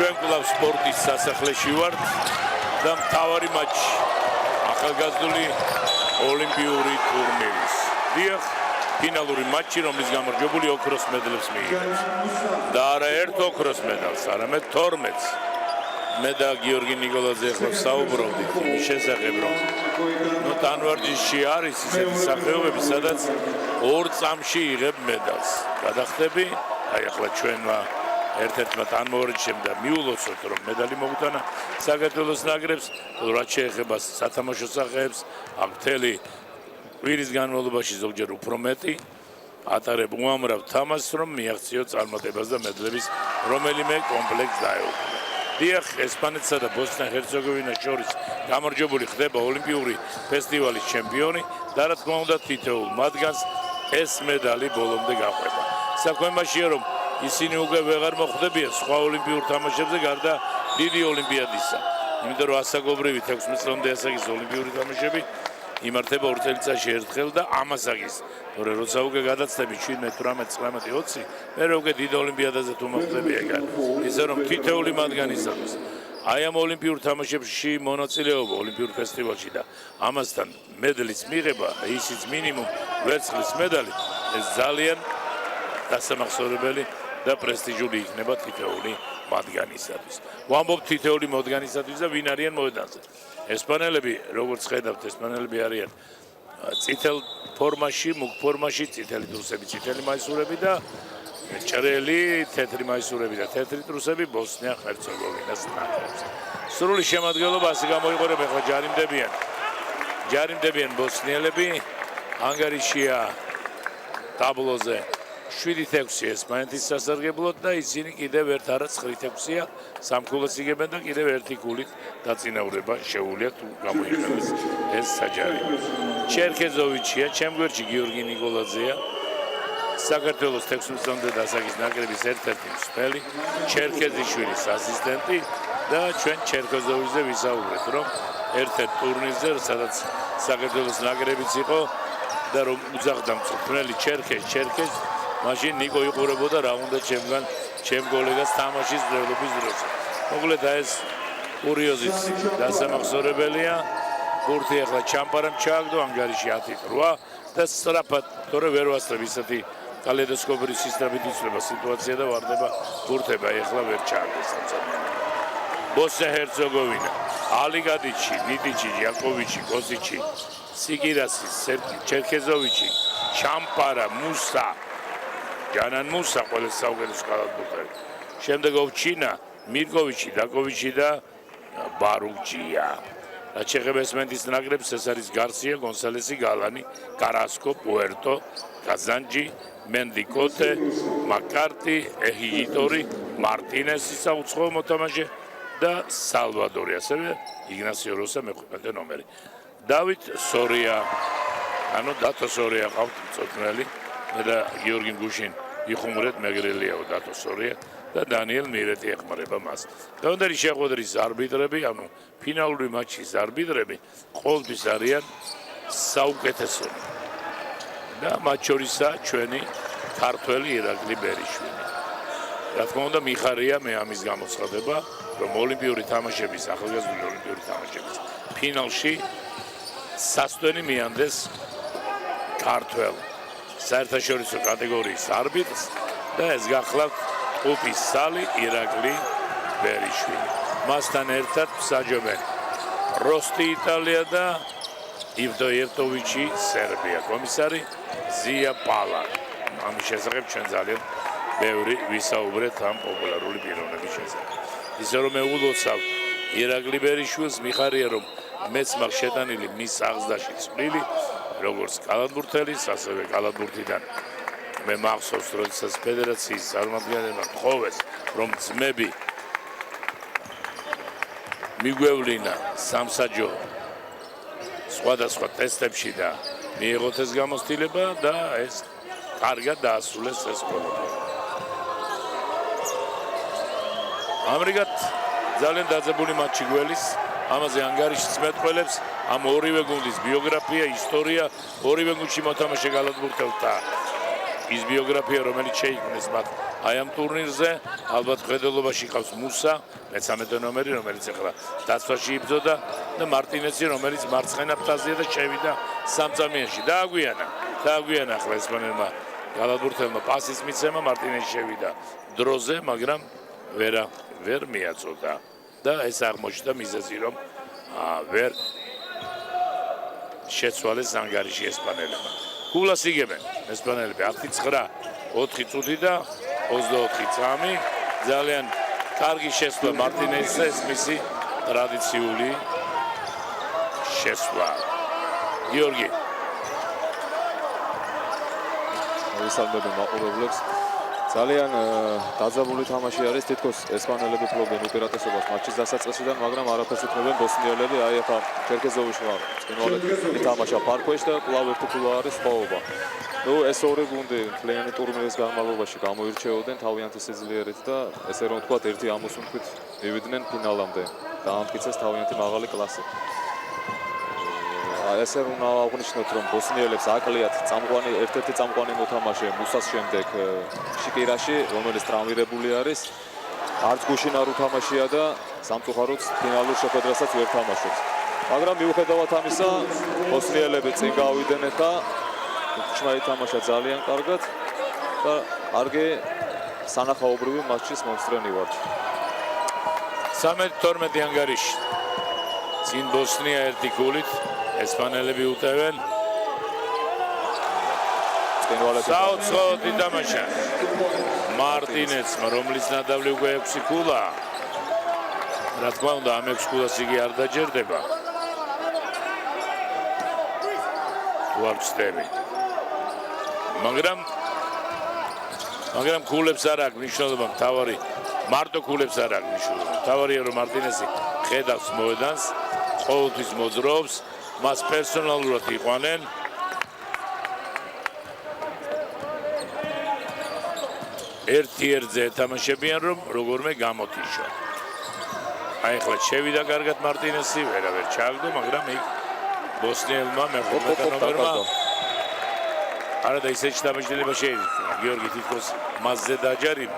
ჩვენ კლუბ სპორტის სასახლეში ვართ და მთავარი მატჩი ახალგაზრდული ოლიმპიური ტურნირის. დიახ, ფინალური მატჩი, რომლის გამარჯვებული ოქროს მედლებს მიიღებს. და არა ერთ ოქროს მედალს, არამედ 12-ს. მე და გიორგი ნიკოლაძე ახლა საუბრობდით იმის შესახებ, რომ ტანვარჯიშში არის ისეთი სახეობები, სადაც 2 წამში იღებ მედალს. გადახდები, აი ახლა ჩვენმა ერთ-ერთმა ტანმოვარჯიშემ და მიულოცოთ, რომ მედალი მოგვიტანა საქართველოს ნაკრებს, რაც შეეხება სათამაშო სახეებს, აქ მთელი კვირის განმავლობაში ზოგჯერ უფრო მეტი ატარებ უამრავ თამაშს, რომ მიაღწიო წარმატებას და მედლების რომელიმე კომპლექტს დაეუფლა. დიახ, ესპანეთსა და ბოსნია-ჰერცეგოვინას შორის გამარჯვებული ხდება ოლიმპიური ფესტივალის ჩემპიონი და რა თქმა უნდა თითოეულ მათგანს ეს მედალი ბოლომდე გაყვება. საქმეშია, რომ ისინი უკვე ვეღარ მოხვდებიან სხვა ოლიმპიურ თამაშებზე გარდა დიდი ოლიმპიადისა. იმიტომ რომ ასაკობრივი 16 წლამდე ასაკის ოლიმპიური თამაშები იმართება 2 წელიწადში ერთხელ და ამასაკის. თორე როცა უკვე გადაცდები 17, 18, 19, 20, მერე უკვე დიდ ოლიმპიადაზე თუ მოხვდები ეგარ. ისე რომ თითოეული მათგანისათვის აი ამ ოლიმპიურ თამაშებში მონაწილეობა ოლიმპიურ ფესტივალში და ამასთან მედლის მიღება, ისიც მინიმუმ ვერცხლის მედალი, ეს ძალიან დასამახსოვრებელი და პრესტიჟული იქნება თითოეული მათგანისათვის. ვამბობთ თითოეული მათგანისათვის და ვინ არიან მოედანზე. ესპანელები, როგორც ხედავთ, ესპანელები არიან წითელ ფორმაში, მუქ ფორმაში, წითელი ტრუსები, წითელი მაისურები და ჭრელი, თეთრი მაისურები და თეთრი ტრუსები ბოსნია-ჰერცეგოვინას ნაკრებს. სრული შემადგენლობა ასე გამოიყურება, ახლა ჯარიმდებიან ბოსნიელები, ანგარიშია ტაბლოზე 7-6 ესპანეთის სასარგებლოდ და ისინი კიდევ ერთ არა 9-6-ია სამქულეს იგებენ და კიდევ ერთი გულით დაწინაურება შეუულია თუ გამოიყენოს ეს საჯარი. ჩერქეზოვიჩია, ჩემ გვერდში გიორგი ნიკოლაძეა, საქართველოს 16 წლამდე ასაკის ნაკრების ერთ-ერთი მსხვილი, ჩერქეზიშვილის ასისტენტი და ჩვენ ჩერქეზოვიჩზე ვისაუბრეთ, რომ ერთ-ერთ ტურნირზე, სადაც საქართველოს ნაკრებიც იყო და რომ უძახდა მწვრთნელი ჩერქეზ მაშინ ნიკო იყურებოდა რა უნდა ჩემგან ჩემ კოლეგას თამაშის ძროხების დროს. მოკლედ ეს კურიოზიც დასამახსოვრებელია. ბურთი ახლა ჩამპარამ ჩააგდო ანგარიში 10-8 და სწრაფად, თორე ვერ ვასწრებ ისეთი კალედოსკოპური სისტემით იცვლება სიტუაცია და ვარდება ბურთება, ახლა ვერ ჩააგდეს სამწუხაროდ. ბოსნია-ჰერცეგოვინა, ალიგადიჩი, ნიტიჩი, იაკოვიჩი, კოზიჩი, სიგირასი, ჩერქეზოვიჩი, ჩამპარა, მუსა ჯანან მუსა ყოველს საუკეთესო კალათბურთელი. შემდეგ ოვჩინა, მირკოვიჩი, დაკოვიჩი და ბარუჯია. რაც შეეხება ესპანეთის ნაკრებს, ეს არის გარსია, გონსალესი, გალანი, კარასკო, პუერტო, კაზანჯი, მენდიკოტე, მაკარტი, ეჰიტორი, მარტინესი საუცხოო მოთამაშე და სალვადორი, ასევე იგნასიო როსა მე-15 ნომერი. დავით სორია, ანუ დათო სორია ყავთ მწვრთნელი. მე და გიორგი გუშინ იხუმრეთ მეგრელიაო დათო სორია და დანიელ მირეტი ეხმარება მას. დღევანდელი შეხვედრის არბიტრები, ანუ ფინალური მატჩის არბიტრები ყოველთვის არიან საუკეთესო. და მათ შორისაა ჩვენი ქართველი ირაკლი ბერიშვილი. რა თქმა უნდა, მიხარია მე ამის გამოცხადება, რომ ოლიმპიური თამაშების, ახალგაზრდული ოლიმპიური თამაშების ფინალში სასტვენი მიანდეს ქართველ საერთაშორისო კატეგორიის არბიტრს და ეს გახლავთ ტყუპის სალი ირაკლი ბერიშვილი. მასთან ერთად მსაჯობენ როსტი იტალია და ივდო ირტოვიჩი სერბია. კომისარი ზია პალა. ამის შესახებ ჩვენ ძალიან ბევრი ვისაუბრეთ ამ პოპულარული პიროვნების შესახებ. ისე რომ მე ულოცავ ირაკლი ბერიშვილს, მიხარია რომ მეც მაქვს შეტანილი მის აღზრდაში წვლილი, როგორც კალათბურთელის, ასევე კალათბურთიდან მე მახსოვს, როდესაც ფედერაციის წარმომადგენლებმა თხოვეს, რომ ძმები მიგვევლინა სამსაჯო სხვადასხვა ტესტებში და მიიღოთ ეს გამოცდილება და ეს კარგად დაასრულეს ეს ყველაფერი. ამრიგად ძალიან დაძაბული მატჩი გველის, ამაზე ანგარიშიც მეტყველებს, ამ ორივე გუნდის ბიოგრაფია, ისტორია, ორივე გუნდში მოთამაშე კალათბურთელთა ის ბიოგრაფია, რომელიც შეიქმნეს მათ აი ამ ტურნირზე, ალბათ ხედელობაში ყავს მუსა, მე-13 ნომერი, რომელიც ახლა დაცვაში იბრძოდა და მარტინესი, რომელიც მარცხენა ფრთაზეა და შევიდა სამწამიანში. დააგვიანა ახლა ესპანელმა გალადურთელმა პასის მიცემა, მარტინესი შევიდა დროზე, მაგრამ ვერ მიაწოდა და ეს აღმოჩნდა მიზეზი, რომ ვერ შეცვალეს ანგარიში ესპანელებმა. გულას იგებენ ესპანელები 10-9, 4 წუთი და 24 წამი. ძალიან კარგი შესვლა მარტინესზე, ეს მისი ტრადიციული შესვლა. გიორგი მოვისალმები მაყურებლებს. ძალიან დაძაბული თამაში არის, თითქოს ესპანელები ფლობენ უპირატესობას მატჩის დასაწყისიდან, მაგრამ არაფერს უთმობენ ბოსნიელები. აი ახლა ჩერქეზოვიჩმა წინვალედ ითამაშა ფარქვეშ და კვლავ ერთი ქულა არის სხვაობა. ეს ორი გუნდი მთლიანი ტურნირის განმავლობაში გამოირჩეოდნენ თავიანთი სიძლიერით და ესე რომ ვთქვათ, ერთი ამოსუნთქვით მივიდნენ ფინალამდე. დაამტკიცეს თავიანთი მაღალი კლასი. ესე რომ აღნიშნოთ, რომ ბოსნიელებს აკლიათ ერთ-ერთი წამყვანი მოთამაშე მუსას შემდეგ შიკირაში, რომელიც ტრავმირებული არის. არც გუშინ არ უთამაშია და სამწუხაროდ ფინალურ შეხვედრასაც ვერ თამაშობს. მაგრამ მიუხედავად ამისა, ბოსნიელები წინ გავიდნენ ხა, ჩმა ითამაშა ძალიან კარგად და კარგი სანახაობრივი მატჩის მომსწრენი ვარ. 13-12 ანგარიში. წინ ბოსნია ერთი გოლით, ესპანელები უტევენ. საოცრად ითამაშა მარტინესმა, რომლის ნადავლი უკვე 6 ქულა. რა თქმა უნდა, ამ 6 ქულას იგი არ დაჯერდება. ვარ ვწდები. მაგრამ ქულებს არ აქვს მნიშვნელობა, მთავარი მარტო ქულებს არ აქვს მნიშვნელობა. მთავარია რომ მარტინესი ხედავს მოედანს, ყოველთვის მოძრაობს, მას პერსონალურად იყვანენ. ერთ-ერთზე ეთამაშებიან, რომ როგორმე გამოთიშო. აი ახლა შევიდა კარგად მარტინესი, ვერავერ ჩააგდო, მაგრამ იქ ბოსნიელმა მე-15 ნომერმა არა და ისეთი დამაჯერება შეიძლება. გიორგი თითქოს მასზე დაჯარიმ.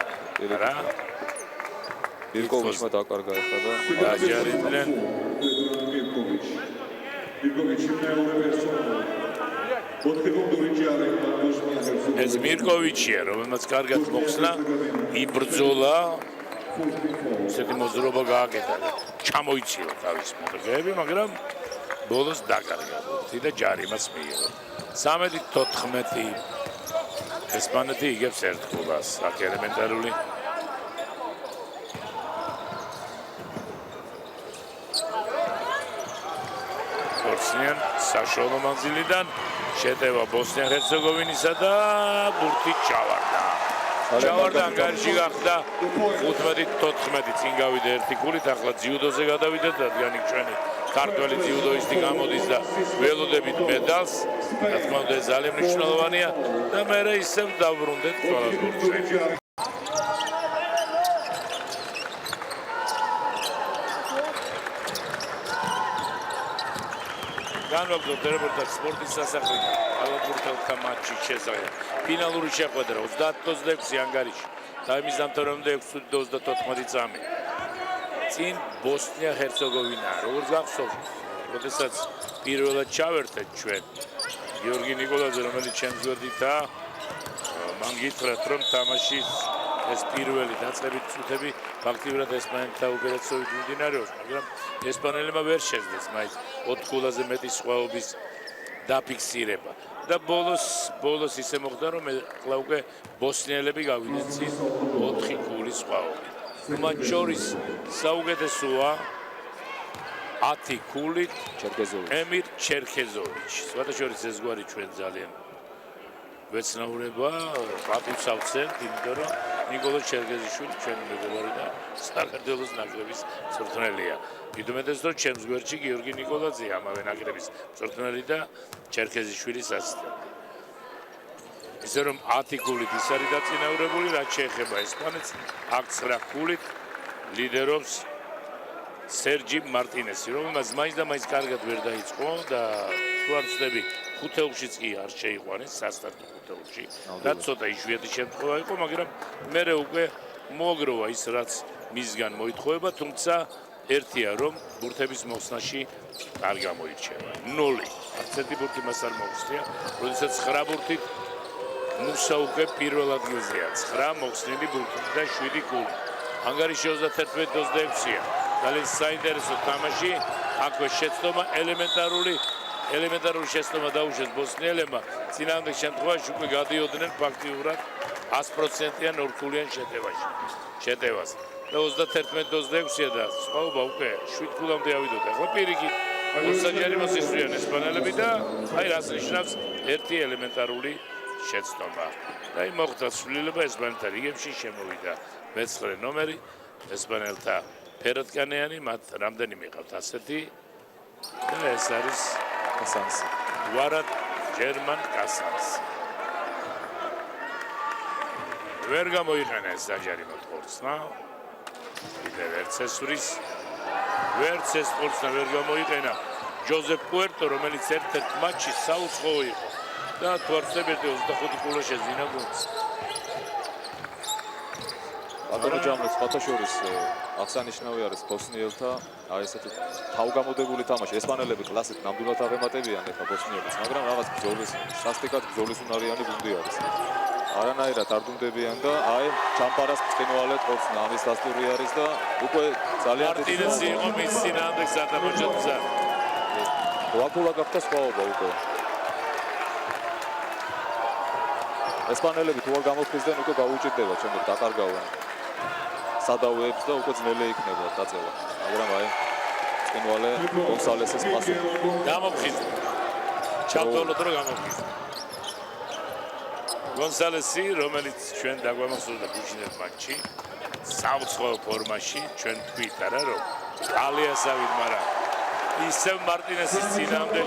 რა? ირკოვიჩმა დაკარგა ახლა და დაჯარიმდნენ. ეს მირკოვიჩია, რომელმაც კარგად მოხსნა, იბრძოლა, ესეთი მოძრაობა გააკეთა და ჩამოიცილა თავის მოთხრეები, მაგრამ ბოლოს დაკარგა და ჯარიმაც მიიღო. 13-14 ესპანეთი იგებს ერთ ქულას, აქ ელემენტარული ორსნიან საშუალო მანძილიდან შეტევა ბოსნია-ჰერცეგოვინისა და ბურთი ჩავარდა. ანგარიში გახდა 15-14 წინ გავიდა ერთი ქულით, ახლა ძიუდოზე გადავიდეთ, რადგან იქ ჩვენი ქართველი ძიუდოისტი გამოდის და ველოდებით მედალს. რა თქმა უნდა, ეს ძალიან მნიშვნელოვანია და მე ისევ დავბრუნდეთ ყველა ბურთზე. განვაგრძობ რეპორტაჟს სპორტის სასახლიდან გალადურთელთა მატჩის შესახებ. ფინალური შეხვედრა 30-26 ანგარიში. ტაიმის დამთავრებამდე 6-24 წამი. წინ ბოსნია-ჰერცეგოვინა. როგორც გახსოვთ, როდესაც პირველად ჩავერთეთ ჩვენ გიორგი ნიკოლაძე, რომელიც ჩემს გვერდითაა, მან გითხრათ, რომ თამაშის ეს პირველი დაწყებით წუთები ფაქტიურად ესპანელთა უპირატესობით მიმდინარეობს, მაგრამ ესპანელებმა ვერ შეძლეს მაინც 4 ქულაზე მეტი სხვაობის დაფიქსირება. და ბოლოს ისე მოხდა, რომ ახლა უკვე ბოსნიელები გავიდნენ წინ 4 ქულის სხვაობით. მათ შორის საუკეთესოა 10 ქულით ემირ ჩერქეზოვიჩი. სხვადასხვა ეს გვარი ჩვენ ძალიან ვეცნაურება, პატივს ავცემთ, იმიტომ რომ ნიკოლო ჩერქეზიშვილი ჩვენი მეგობარი და საქართველოს ნაკრების მწვრთნელია. მიდუმეტეს, რომ ჩემს გვერდში გიორგი ნიკოლაძე ამავე ნაკრების მწვრთნელი და ჩერქეზიშვილის ასისტენტი. ისე რომ 10 ქულით ის არის დაწინაურებული, რაც შეეხება ესპანეთს, აქ 9 ქულით ლიდერობს სერჯი მარტინესი, რომელმაც მაინც და მაინც კარგად ვერ დაიწყო და თუ არ ვცდები ხუთეულშიც კი არ შეიყვანეს სასტარტო ხუთეულში. რაც ცოტა იშვიათი შემთხვევა იყო, მაგრამ მერე უკვე მოაგროვა ის რაც მისგან მოითხოვება, თუმცა ერთია რომ ბურთების მოხსნაში არ გამოირჩევა. 0. არც ერთი ბურთი მას არ მოხსნია, როდესაც 9 ბურთით მუსა უკვე პირველ ადგილზეა. 9 მოხსნილი ბურთით და 7 გოლი. ანგარიში 31-26-ია. ძალიან საინტერესო თამაში. აქვე შეცდომა ელემენტარული შეცდომა დაუშვეს ბოსნიელებმა. წინააღმდეგ შემთხვევაში უკვე გადიოდნენ ფაქტიურად 100%-იან ორქულიან შეტევას. და 31-26-ია და სხვაობა უკვე 7 გოლამდე ავიდოდა. ახლა პირიქით მოსაჯარიმოს ისვრიან ესპანელები და აი რას ნიშნავს ერთი ელემენტარული შეცდომა. და აი მოხდა ცვლილება ესპანელთა რიგებში შემოვიდა მე-9 ნომერი ესპანელთა ფერადკანიანი, მათ რამდენიმე ყავთ ასეთი და ეს არის კასანსი. ვარად ჯერმან კასანსი. ვერ გამოიყენა ეს საჯარიმო ხორცნა. კიდევ ერთ ესვრის ვერც ეს ხორცნა ვერ გამოიყენა ჯოზეფ პუერტო, რომელიც ერთ-ერთ მატჩში საუცხოო იყო და თვარცებერდი 25 გოლა შეძინა გოლს. ბატონო ჯამროს სხვათა შორის აღსანიშნავი არის ბოსნიელთა აი ესეთი თავგამოდებული თამაში. ესპანელები კლასით ნამდვილად აღემატებიან ეხლა ბოსნიელებს, მაგრამ რაღაც ბრძოლის სასტიკად ბრძოლის უნარიანი გუნდი არის. არანაირად არ დუმდებიან და აი ჩამპარას ბრწყინვალე ხორცნა ამის დასტური არის და უკვე ძალიან მარტინესი იყო მის წინააღმდეგ სადამოჯოთზე. ვაკულა გახდა სხვაობა უკვე. ესპანელები თუ არ გამოფხიზდნენ უკვე გაუჭირდება ჩემს დაკარგავენ სადავეებს და უკვე ძნელი იქნება დაწევა. მაგრამ აი ბრწყინვალე გონსალესის პასი გამოფხიზდა. ჩავთვალოთ რომ გამოფხიზდა. გონსალესი, რომელიც ჩვენ დაგვამახსოვრდა გუჩინელ მატჩში, საუცხოო ფორმაში, ჩვენ თქვით არა რომ ალიასავით, მაგრამ ისევ მარტინესის წინააღმდეგ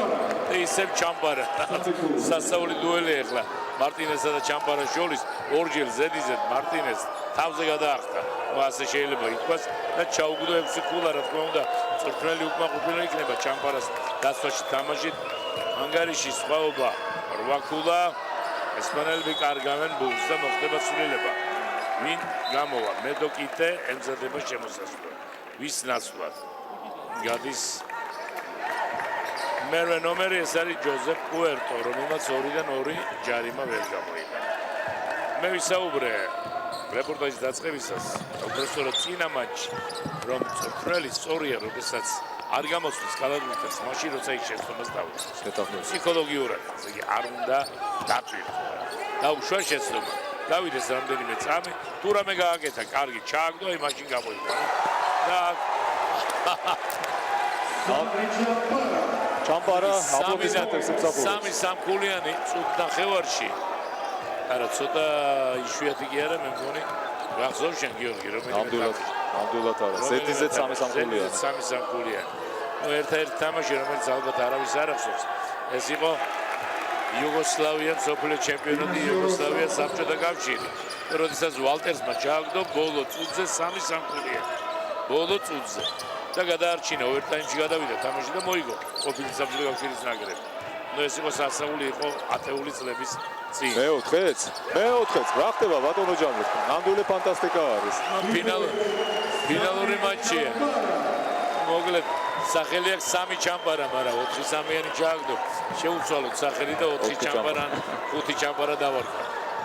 და ისევ ჩამპარა. სასწაული დუელი ახლა მარტინესა და ჩამპარას შორის ორჯერ ზედიზედ მარტინეს თავზე გადაახტა. ასე შეიძლება ითქვას და ჩაუგდო 6 ქულა, რა თქმა უნდა, წვრთნელი უკმაყოფილო იქნება ჩამპარას დასვაში თამაშით. ანგარიში სხვაობა 8 ქულა. ესპანელები კარგავენ ბულს და მოხდება ცვლილება. ვინ გამოვა? მედოკიტე ემზადება შემოსასვლელად. ვის ნაცვლად? გადის მერვე ნომერი, ეს არის ჯოზეფ პუერტო, რომელმაც 2-დან 2 ჯარიმა ვერ გამოიყენა. მე ვისაუბრე რეპორტაჟის დაწყებისას, უბრალოდ წინა მატჩში, რომ წვრთნელი სწორია, როდესაც არ გამოსვლის კალათბურთს, მაშინ როცა ის შეცდომას დაუწყოს. ფსიქოლოგიურად, ესე იგი არ უნდა დაწვირთო. დაუშვა შეცდომა. დავიდეს რამდენიმე წამი, თუ რამე გააკეთა, კარგი, ჩააგდო, აი მაშინ გამოიყო. და ჩამპარა აპლოდისმენტებს ემსახურებს. 3 ქულიანი წუთ ნახევარში. არა, ცოტა იშვიათი კი არა, მე მგონი. გახსოვს შენ გიორგი, ნამდვილად არა. ზედიზედ 3 ქულიანი. 3 ქულიანი. ნუ ერთ-ერთი თამაში, რომელიც ალბათ არავის არ ახსოვს. ეს იყო იუგოსლავია მსოფლიო ჩემპიონატი, იუგოსლავია საბჭოთა კავშირი. როდესაც ვალტერსმა ჩააგდო ბოლო წუთზე 3 ქულიანი. ბოლო წუთზე. და გადაარჩინა ოვერტაიმში გადავიდა თამაში და მოიგო ყოფილი საბჭოთა კავშირის ნაკრები. ნუ ეს იყო სასწაული, იყო ათეული წლების წინ. მეოთხეც რა ხდება ბატონო ჯამროს? ნამდვილი ფანტასტიკა არის. ფინალური მატჩია. მოკლედ სახელი აქვს 3 ჩამპარა, მაგრამ 4-3-იანი ჩააგდო. შეუცვალოთ სახელი და 4 ჩამპარა, 5 ჩამპარა დავარქვა.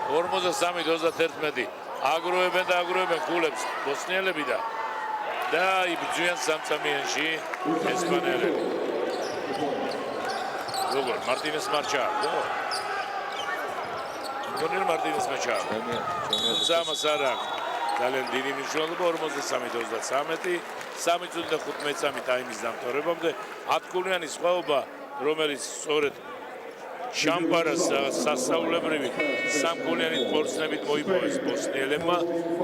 43-31 აგროვებენ ქულებს ბოსნიელები და იბრძვიან 3-3-იანში ესპანელები. როგორ მარტინეს მარჩააგდო? გონერ მარტინესმა ჩააგდო. სამას არ აქვს. ძალიან დიდი მნიშვნელობა 43-33, 3-15 წამი ტაიმის დამთავრებამდე 10 ქულიანი სხვაობა, რომელიც სწორედ ჩამპარას სასწაულებრივი 3 ქულიანით ხორცნებით მოიპოვეს ბოსნიელებმა.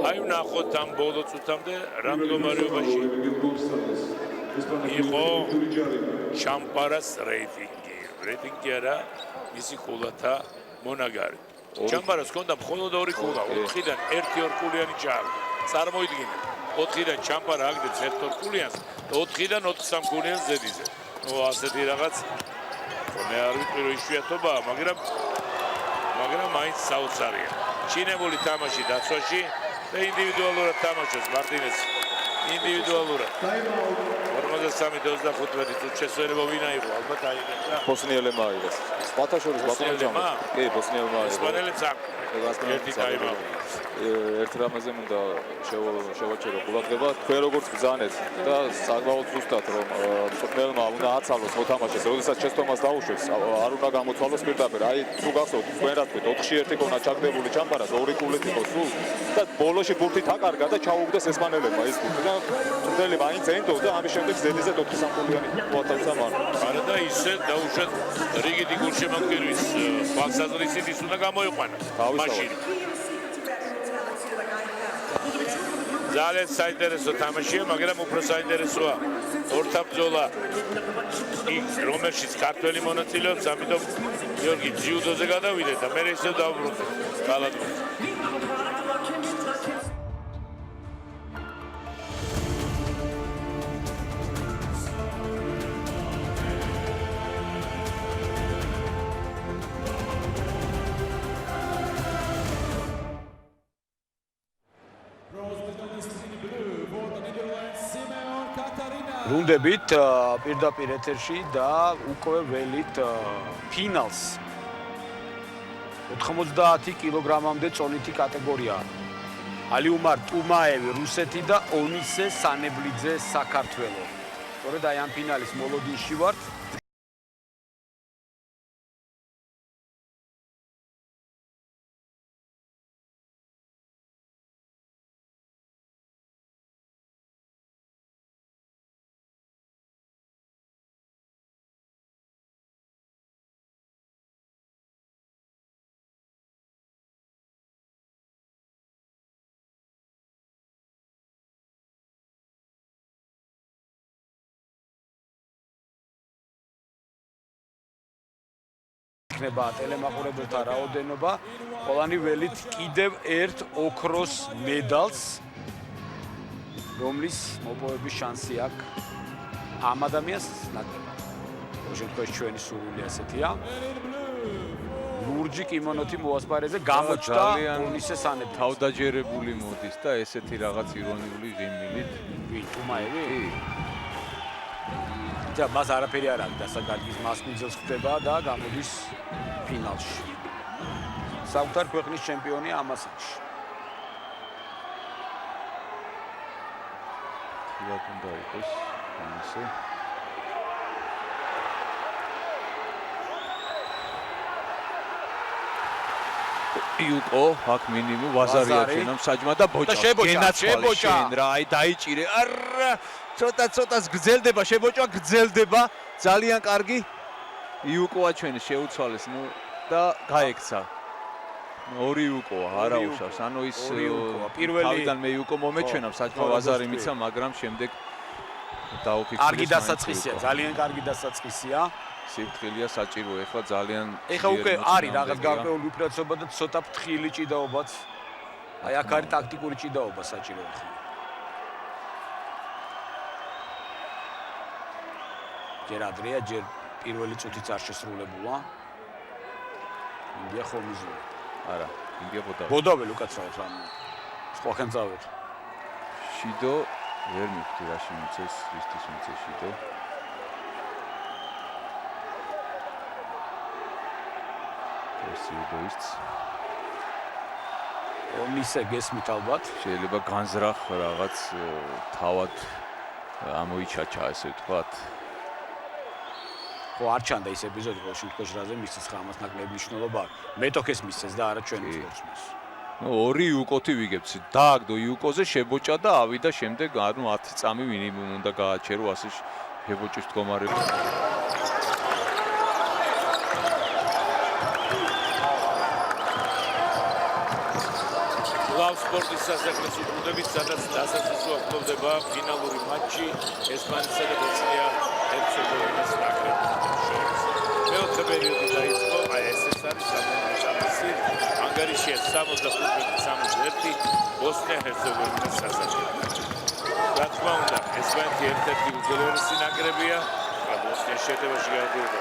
აი ვნახოთ ამ ბოლო წუთამდე რა მდგომარეობაში იყო ჩამპარას რეიტინგი არა, მისი ქულათა მონაგარი. ჩამპარას ჰქონდა მხოლოდ 2 ქულა, 4-დან 1-2 ქულიანი ჩააგდო. წარმოიდგინეთ, 4-დან ჩამპარა აგდებს 1-2 ქულიანს და 4-დან 23 ქულიანს ზედიზე. ნუ ასეთი რაღაც მე არ ვიტყვი რომ იშვიათობაა, მაგრამ მაინც საოცარია. ჩინებული თამაში დაცვაში და ინდივიდუალურად თამაშობს მარტინესი. ინდივიდუალურად. 43-25 წუთი შესვერება ვინ აიღო? ალბათ აიღებს რა. ბოსნიელებმა აიღეს. სხვათა შორის ბოსნიელებმა? კი, ბოსნიელებმა აიღეს. ესპანელებს აქვს ერთი ტაიმაუტი. ერთ რამაზე უნდა შევაჩერო ყურადღება. თქვენ როგორც ბრძანეთ და საკმაოდ ზუსტად რომ მწვრთნელმა უნდა აცალოს მოთამაშეს, როდესაც შეცდომას დაუშვებს, არ უნდა გამოცვალოს პირდაპირ. აი, თუ გახსოვთ, თქვენ რა თქვით, 4-ში 1 ქონა ჩაგდებული ჩამბარას, 2 კულით იყო სულ და ბოლოში ბურთით აკარგა და ჩაუგდეს ესპანელებმა ეს ბურთი და მწვრთნელი მაინც ენდოს და ამის შემდეგ ზედიზე 4 სამკულიანი მოათავსა მან. არა და ისე დაუშვათ რიგითი გულშემატკივრის ხვალსაზრისით ის უნდა გამოიყვანა მაშინ. ძალიან საინტერესო თამაშია, მაგრამ უფრო საინტერესოა ორთაბრძოლა იქ რომელშიც ქართველი მონაწილეობს, ამიტომ გიორგი ჯიუდოზე გადავიდე და მე ისევ დავბრუნდე კალათბურთს. Rundebit პირდაპირ ეთერში და უკვე ველით ფინალს 90 კილოგრამამდე წონითი კატეგორია. ალიუმარ ტუმაევი რუსეთი და ონისე სანებლიძე საქართველო. სწორედ აი ამ ფინალის მოლოდინში ვართ. იქნება ტელემაყურებელთა რაოდენობა, ყველანი ველით კიდევ ერთ ოქროს მედალს, რომლის მოპოვების შანსი აქვს ამ ადამიანს ნაკლებად. შემთხვევაში ჩვენი სურვილი ასეთია. ლურჯი კიმონოთი მოასპარეზე გამოჩნდა ონისე სანებლიძე. თავდაჯერებული მოდის და ესეთი რაღაც ირონიული ღიმილით. ტუმაევი? და მას არაფერი არ აქვს დასაკარგის მას მიზელს ხვდება და გამოდის ფინალში. საერთოდ ქვეყნის ჩემპიონი ამასაში. თილად უნდა იყოს ონისე. იუკო აქ მინიმუმ ვაზარია ჩვენამ საჯმა და ბოჭა შენ რა აი დაიჭირე არა ცოტაც გძელდება შებოჭა გძელდება ძალიან კარგი იუკოა ჩვენი შეუცვალეს ნუ და გაექცა ორი იუკოა არა უშავს ანუ ის თავიდან მე იუკო მომეჩვენა საჯმა ვაზარი მიცა მაგრამ შემდეგ დაუფიქსირეს კარგი დასაწყისია ძალიან კარგი დასაწყისია სიფრთხილეა საჭირო ეხლა ძალიან ეხლა უკვე არის რაღაც გარკვეული უპირატესობა და ცოტა ფრთხილი ჭიდაობაც აი აქ არის ტაქტიკური ჭიდაობა საჭირო ახლა ჯერ ადრეა ჯერ პირველი წუთიც არ შესრულებულა ინდია ხომიზული არა ინდია ბოდაველი უკაცრავად რა სხვახან წავედ შიდო ვერ მივხვდი რაში მიცეს ისთვის მიცეს შიდო სიუდოიც ონისე გესმით ალბათ შეიძლება განზრახ რაღაც თავად ამოიჩაჩა ესე ვთქვათ ხო არ ჩანდა ის ეპიზოდი ყოველ შემთხვევაში რაზე მისცეს ხა ამას ნაკლები მნიშვნელობა მეტოქეს მისცეს და არა ჩვენი სპორტსმენს ნუ ორი იუკოთი ვიგებთ დააგდო იუკოზე შებოჭა და ავიდა შემდეგ ანუ 10 წამი მინიმუმ უნდა გააჩერო ასე შებოჭის მდგომარეობა სპორტის სასახლეს უბრუნდებით, სადაც დასაწყისო ახლოვდება ფინალური მატჩი ესპანეთსა და ბოსნია-ჰერცეგოვინის ნაკრებთან შორის. მეოთხე პერიოდი დაიწყო, აი ეს არის სამოცდამისი, ანგარიშია 65-61, ბოსნია-ჰერცეგოვინის სასახლე. რა თქმა უნდა, ესპანეთი ერთ-ერთი უძლიერესი ნაკრებია, ბოსნია შედეგში გადადის.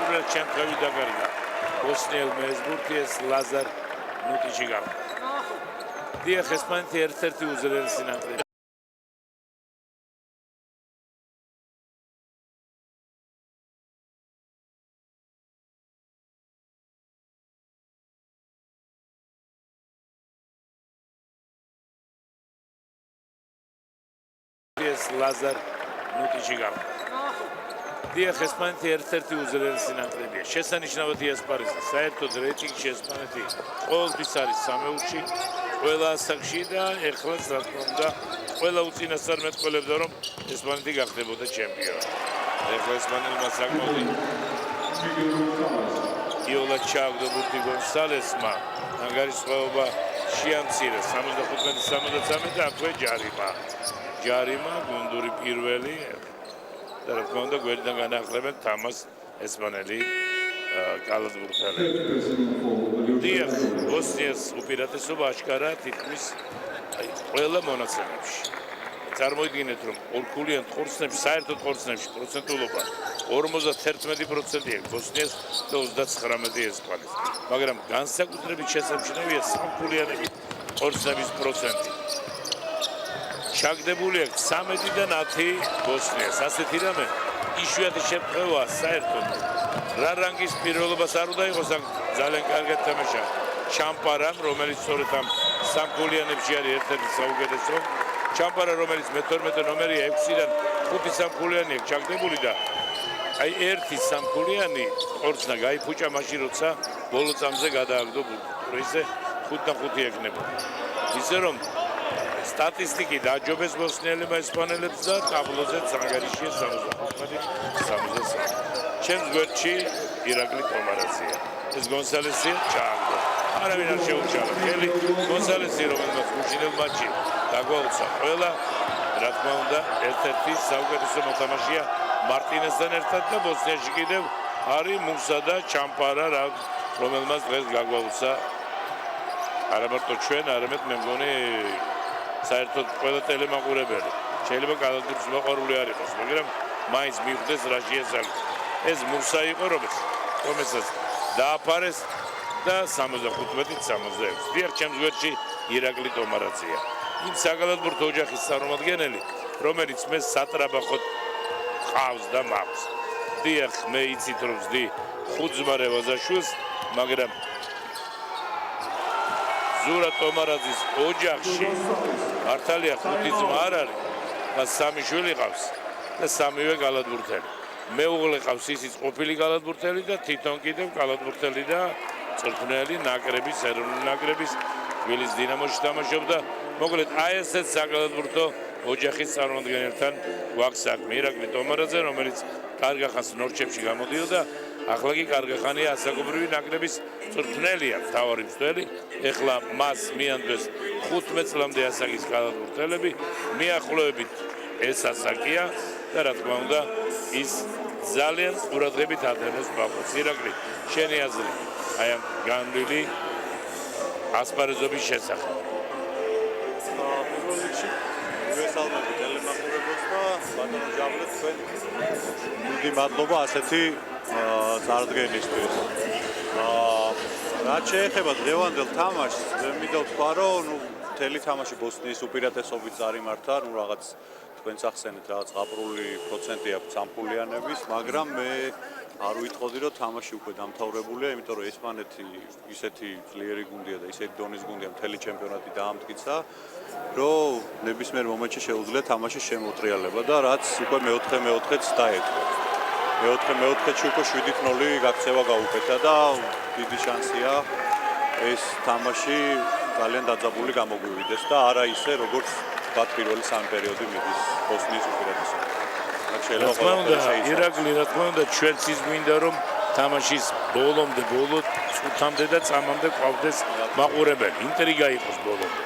სრულად ჩემთხვევით დაგარგა ბოსნიელ მეზბურთიეს ლაზარ ნუტიჩი გავხდა. დიახ, ესპანეთი ერთ-ერთი უძლიერესი ნაკრები. ლაზარ ნუტიჩი გავხდა. დიახ, ესპანეთი ერთ-ერთი უძლიერესი ნაკრებია. შესანიშნავად იასპარეზა. საერთოდ რეიტინგში ესპანეთი ყოველთვის არის სამეურში, ყველა ასაკში და ეხლაც რა თქმა უნდა, ყველა უწინასწარ მეტყველებდა, რომ ესპანეთი გახდებოდა ჩემპიონი. ეხლა ესპანელმა საკმაოდ იოლა ჩააგდო ბურთი გონსალესმა, ანგარიშვალობა შეამცირა 75-73 და აქვე ჯარიმა გუნდური პირველი და რა თქმა უნდა გვერდიდან განახლებენ თამას ესპანელი კალათბურთელები. დიახ, ბოსნიას უპირატესობა აშკარა თითქმის ყველა მონაცემებში. წარმოიდგინეთ, რომ ორქულიან ხორცნებში, საერთოდ ხორცნებში პროცენტულობა 51%-ია ბოსნიას და 39% ესპანეთს. მაგრამ განსაკუთრებით შესამჩნევია სამქულიანების ხორცნების პროცენტი. ჩაგდებული აქვს 13-დან 10 ბოსნიას. ასეთი რამე იშვიათი შემთხვევაა საერთოდ. რა რანგის პირველობას არ უნდა იყოს, ძალიან კარგად თამაშა ჩამპარამ, რომელიც სწორედ ამ სამქულიანებში არის ერთ-ერთი საუკეთესო. ჩამპარა, რომელიც მე-12 ნომერია 6-დან 5 სამქულიანი აქვს ჩაგდებული და აი ერთი სამქულიანი ხორცნა გაიფუჭა მაშინ, როცა ბოლო წამზე გადააგდო ბურთი. ისე 5-5 ეკნებოდა. ისე რომ სტატისტიკი დაჯობეს ბოსნიელებმა ესპანელებს და ტაბლოზე ანგარიშია 75-73. ჩემს გვერდში ირაკლი ტომარაძეა. ეს გონსალესია ჩააგდო. არავინ არ შეუჩალა. ხელი გონსალესი, რომელმაც გუშინელ მატჩში დაგვაუცა ყველა, რა თქმა უნდა, ერთ-ერთი საუკეთესო მოთამაშეა მარტინესთან ერთად და ბოსნიაში კიდევ არის მუსა და ჩამპარა, რომელმაც დღეს გაგვაუცა არა მარტო ჩვენ, არამედ მე მგონი საერთოდ ყველა ტელემაყურებელი. შეიძლება კალათბურთის მოყვარული არ იყოს, მაგრამ მაინც მიხვდეს რა შეესალმა. ეს მუსა იყო, რომელსაც დააფარეს და 75-76. დიახ, ჩემს გვერდში ირაკლი ტომარაძეა. იმ საკალათბურთო ოჯახის წარმომადგენელი, რომელიც მე სატრაბახოდ ყავს და მაქვს. დიახ, მე იცით რომ ვზდი ხუთძმარე ვაზაშვილს, მაგრამ ზურა ტომარაძის ოჯახში მართალია 5 ძმა არ არის და 3 შვილი ყავს და 3-ვე კალათბურთელი. მეუღლე ყავს, ისიც ყოფილი კალათბურთელი და თვითონ კიდევ კალათბურთელი და წვრთნელი ნაკრების, ეროვნული ნაკრების თბილისის დინამოში თამაშობდა. მოკლედ, აი ესეც საკალათბურთო ოჯახის წარმომადგენელთან გვაქვს საქმე. ირაკლი ტომარაძე, რომელიც კარგახანს ნორჩებში გამოდიოდა, ახლა კი კარგახანია ასაკობრივი ნაკრების წვრთნელია, მთავარი მცველი. ეხლა მას მიანდვეს 15 წლამდე ასაკის კალათბურთელები, მიახლოებით ეს ასაკია და რა თქმა უნდა, ის ძალიან ყურადღებით ადრენოს ბავშვს. ირაკლი, შენი აზრი აი ამ განვლილი ასპარეზობის შესახებ. პირველ რიგში მივესალმები ტელემაყურებელს და ბატონო ჯავლეთ თქვენ. დიდი მადლობა ასეთი წარდგენისთვის. რაც შეეხება დღევანდელ თამაშს, მინდა ვთქვა, რომ მთელი თამაში ბოსნიის უპირატესობით წარიმართა, რაღაც თქვენც ახსენეთ, რაღაც ყაპრული პროცენტი აქვს სამფულიანების, მაგრამ მე არ ვიტყოდი, რომ თამაში უკვე დამთავრებულია, იმიტომ რომ ესპანეთი ისეთი ძლიერი გუნდია და ისეთი დონის გუნდია, მთელი ჩემპიონატი დაამტკიცა, რომ ნებისმიერ მომენტში შეუძლია თამაშის შემოტრიალება და რაც უკვე მეოთხეც დაეთქვა. მეოთხეში უკვე 7-0 გაქცევა გაუკეთა და დიდი შანსია ეს თამაში ძალიან დაძაბული გამოგვივიდეს და არა ისე, როგორც პირველი სამი პერიოდი მიდის ბოსნიის უპირატესობით. ირაკლი, რა თქმა უნდა, ჩვენც ის გვინდა, რომ თამაშის ბოლო წუთამდე და წამამდე ყავდეს მაყურებელი. ინტრიგა იყოს ბოლომდე.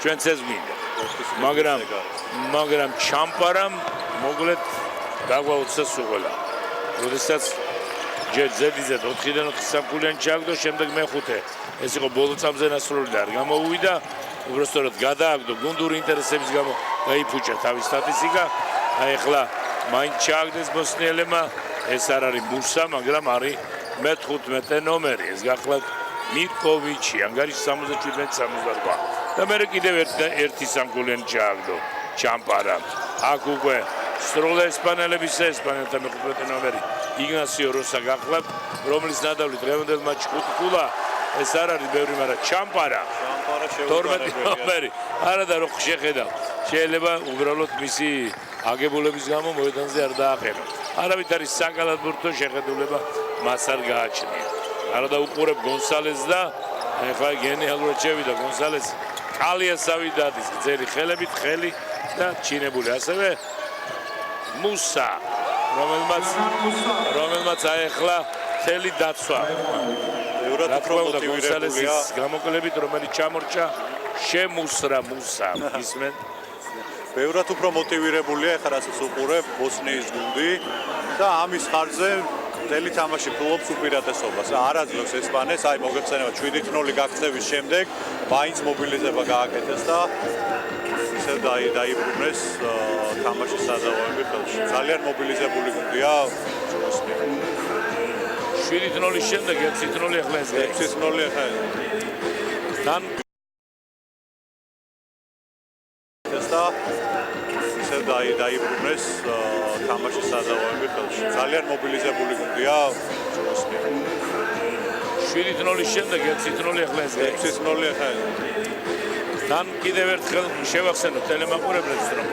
ჩვენც ეს გვინდა. მაგრამ ჩამპარამ მოკლედ გაგვაუცა სულ. როდესაც ჯერ ზედიზე 4-დან 4 სამქულიანი ჩააგდო, შემდეგ მე-5. ეს იყო ბოლო წამზე ნასროლი და არ გამოუვიდა. უბრალოდ გადააგდო გუნდური ინტერესების გამო გაიფუჭა თავის სტატისტიკა. აი ახლა მაინც ჩააგდეს ბოსნიელებმა ეს არ არის მუსა, მაგრამ არის მე-15 ნომერი. ეს გახლავთ მირკოვიჩი, ანგარიში 77-68. და მე კიდევ ერთი სამგოლიანი ჩააგდო ჩამპარა. აქ უკვე სროლა ესპანელებისა, ესპანელთა მე-15 ნომერი იგნასიო როსა გახლავთ, რომლის ნადავლი დღევანდელ მატჩში 5 ქულა. ეს არ არის ბევრი, მაგრამ ჩამპარა. 12 ნომერი. არა და რო შეხედავ, შეიძლება უბრალოდ მისი აგებულების გამო მოედანზე არ დააყენო. არავით არის საკალათბურთო შეხედულება მას არ გააჩნია. არა და უყურებ გონსალეს და ეხლა გენიალურად შევიდა გონსალეს კალიასავი დადის გზელი ხელებით ხელი და ჩინებული ასევე მუსა რომელმაც აეხლა თელი დაცვა ბევრად უფრო მოტივირებულია გამოკლებით რომელიც ჩამორჩა შემუსრა მუსა ისმენ ბევრად უფრო მოტივირებულია ეხლა რასაც უყურებ ბოსნიის გუნდი და ამის ხარჯზე მთელი თამაში ფლობს უპირატესობას. არ აძლევს ესპანეთს, აი მოგეხსენება 7-0 გაქცევის შემდეგ მაინც მობილიზება გააკეთეს და ისე დაიბრუნეს თამაშის საზავოები ხელში. ძალიან მობილიზებული გუნდია ბოსნია. 7-0 შემდეგ 6-0 ახლა ეს 6-0 ახლა თან და ისე დაიბრუნეს თამაშის საზავოები ხელში. ძალიან მობილიზებული გუნდია ბოსნია. 7-0 შემდეგ 6-0 ახლა ეს 6-0 ახლა თან კიდევ ერთხელ შევახსენოთ ტელემაყურებლებს რომ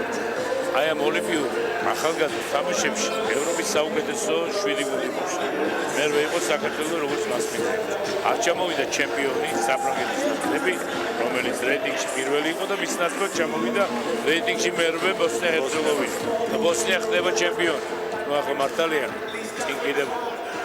აი ამ ოლიმპიურ ახალგაზრდა თამაშებში ევროპის საუკეთესო 7 გუნდი მოხდა. მერვე იყო საქართველოს როგორც მასპინძელი. არ ჩამოვიდა ჩემპიონი საფრანგეთის ნაკრები, რომელიც რეიტინგში პირველი იყო და მის ნაცვლად ჩამოვიდა რეიტინგში მერვე ბოსნია-ჰერცეგოვინა. და ბოსნია ხდება ჩემპიონი. ნუ ახლა მართალია წინ კიდევ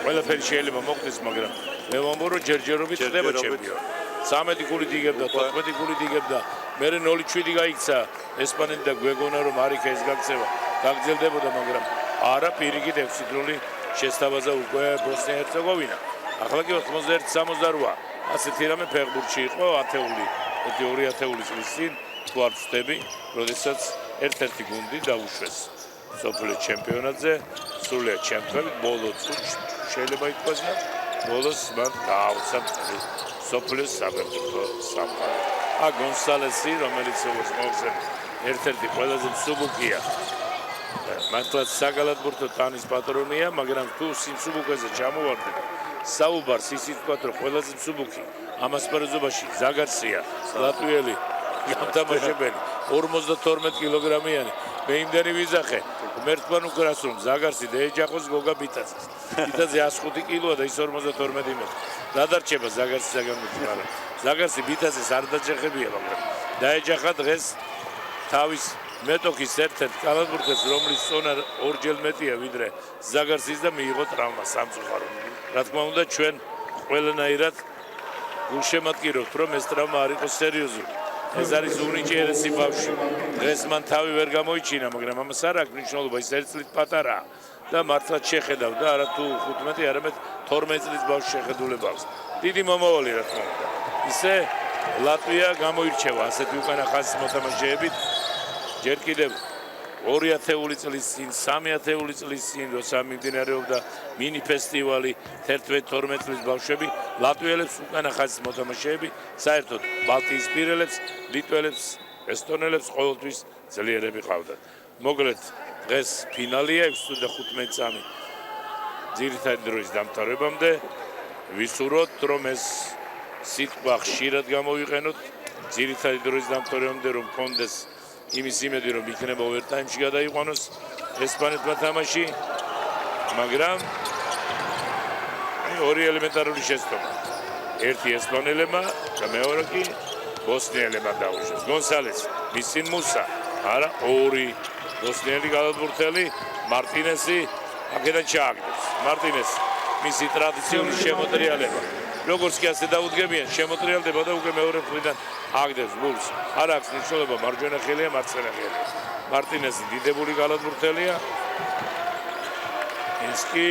ყველაფერი შეიძლება მოხდეს, მაგრამ მე ვამბობ რომ ჯერჯერობით ხდება ჩემპიონი. 13 გოლით იგებდა, 14 გოლით იგებდა, მერე 0-7 გაიქცა ესპანეთი და გვეგონა რომ არიქა ეს გაქცევა გაგრძელდებოდა, მაგრამ არა პირიქით 6-0 შესთავაზა უკვე ბოსნია-ჰერცეგოვინა. ახლა კი 91-68 ასეთი რამე ფეხბურთში იყო ათეული, ორი ათეული წლის წინ თუ არ ვწდები, როდესაც ერთ-ერთი გუნდი დაუშვეს მსოფლიო ჩემპიონატზე, სრულიად ჩემპიონი, ბოლო წუთში შეიძლება ითქვას, ბოლოს მან დააუცა მსოფლიო საფეხბურთო სამყარო. გონსალესი, რომელიც როგორც მოვხსენე, ერთ-ერთი ყველაზე მსუბუქია. მართლაც საკალათბურთო ტანის პატრონია, მაგრამ თუ სიმსუბუქეზე ჩამოვარდეთ, საუბარს ისიც ვთქვათ, რომ ყველაზე მსუბუქი ამ ასპარეზობაში ზაგარსია, ლატვიელი გამთამაშებელი, 52 კილოგრამიანი. მე იმდენი ვიზახე, მერტმან უკრას რომ ზაგარსი და ეჯახოს გოგა ბიტაძეს. ბიტაძე 105 კილოა და ის 52 მეტრი. დადარჩება ზაგარსის საგამოწ, მაგრამ ზაგარსი ბიტაძეს არ დაჯახებია, მაგრამ დაეჯახა დღეს თავის მეტოქის ერთ-ერთ კალათბურთელს, რომლის წონა ორჯერ მეტია ვიდრე ზაგარსის და მიიღო ტრავმა სამწუხარო. რა თქმა უნდა, ჩვენ ყველანაირად გულშემატკივრობთ, რომ ეს ტრავმა არ იყოს სერიოზული. ეს არის უნიჭიერესი ბავშვი. დღეს მან თავი ვერ გამოიჩინა, მაგრამ ამას არ აქვს მნიშვნელობა, ის 1 წლით პატარაა და მართლაც შეხედავ და არა თუ 15, არამედ 12 წლის ბავშვი შეხედულება აქვს. დიდი მომავალი რა თქმა უნდა. ისე ლატვია გამოირჩევა ასეთი უკანა ხაზის მოთამაშეებით. ჯერ კიდევ 2000 წლის წინ, 3000 წლის წინ, როცა მიმდინარეობდა მინი ფესტივალი 11-12 წლის ბავშვები, ლატვიელებს უკანა ხაზის მოთამაშეები, საერთოდ ბალტიისპირელებს, ლიტველებს, ესტონელებს ყოველთვის ძლიერები ყავდათ. მოკლედ, დღეს ფინალია 6-15 წამი ძირითადი დროის დამთავრებამდე. ვისურვოთ, რომ ეს სიტყვა ხშირად გამოვიყენოთ ძირითადი დროის დამთავრებამდე, რომ კონდეს იმის იმედი, რომ იქნება ოვერტაიმში გადაიყვანოს ესპანეთმა თამაში, მაგრამ ორი ელემენტარული შეცდომა. ერთი ესპანელებმა და მეორე კი ბოსნიელებმა დაუშვეს. გონსალესი, მის წინ მუსა, არა ორი ბოსნიელი კალათბურთელი, მარტინესი აქედან ჩააგდებს. მარტინესი, მისი ტრადიციული შემოტრიალება. როგორც კი ასე დაუდგებიან, შემოტრიალდება და უკვე მეორე მხრიდან აგდებს გულს. არ აქვს მნიშვნელობა მარჯვენა ხელია, მარცხენა ხელია. მარტინესი დიდებული კალათბურთელია. ის კი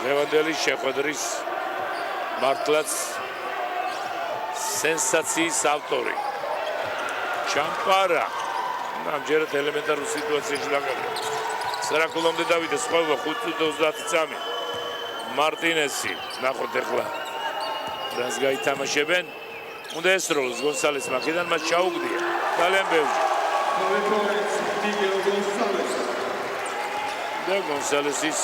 ლევანდელი შეხვედრის მართლაც სენსაციის ავტორი. ჩამპარა ამჯერად ელემენტარულ სიტუაციაში დაგაგდა. 9 დავიდა სხვაობა 5-30. მარტინესი, ნახოთ ახლა რას გაითამაშებენ. უნდა ესროლოს გონსალეს მაქედან მას ჩაუგდია. ძალიან ბევრი. და გონსალესის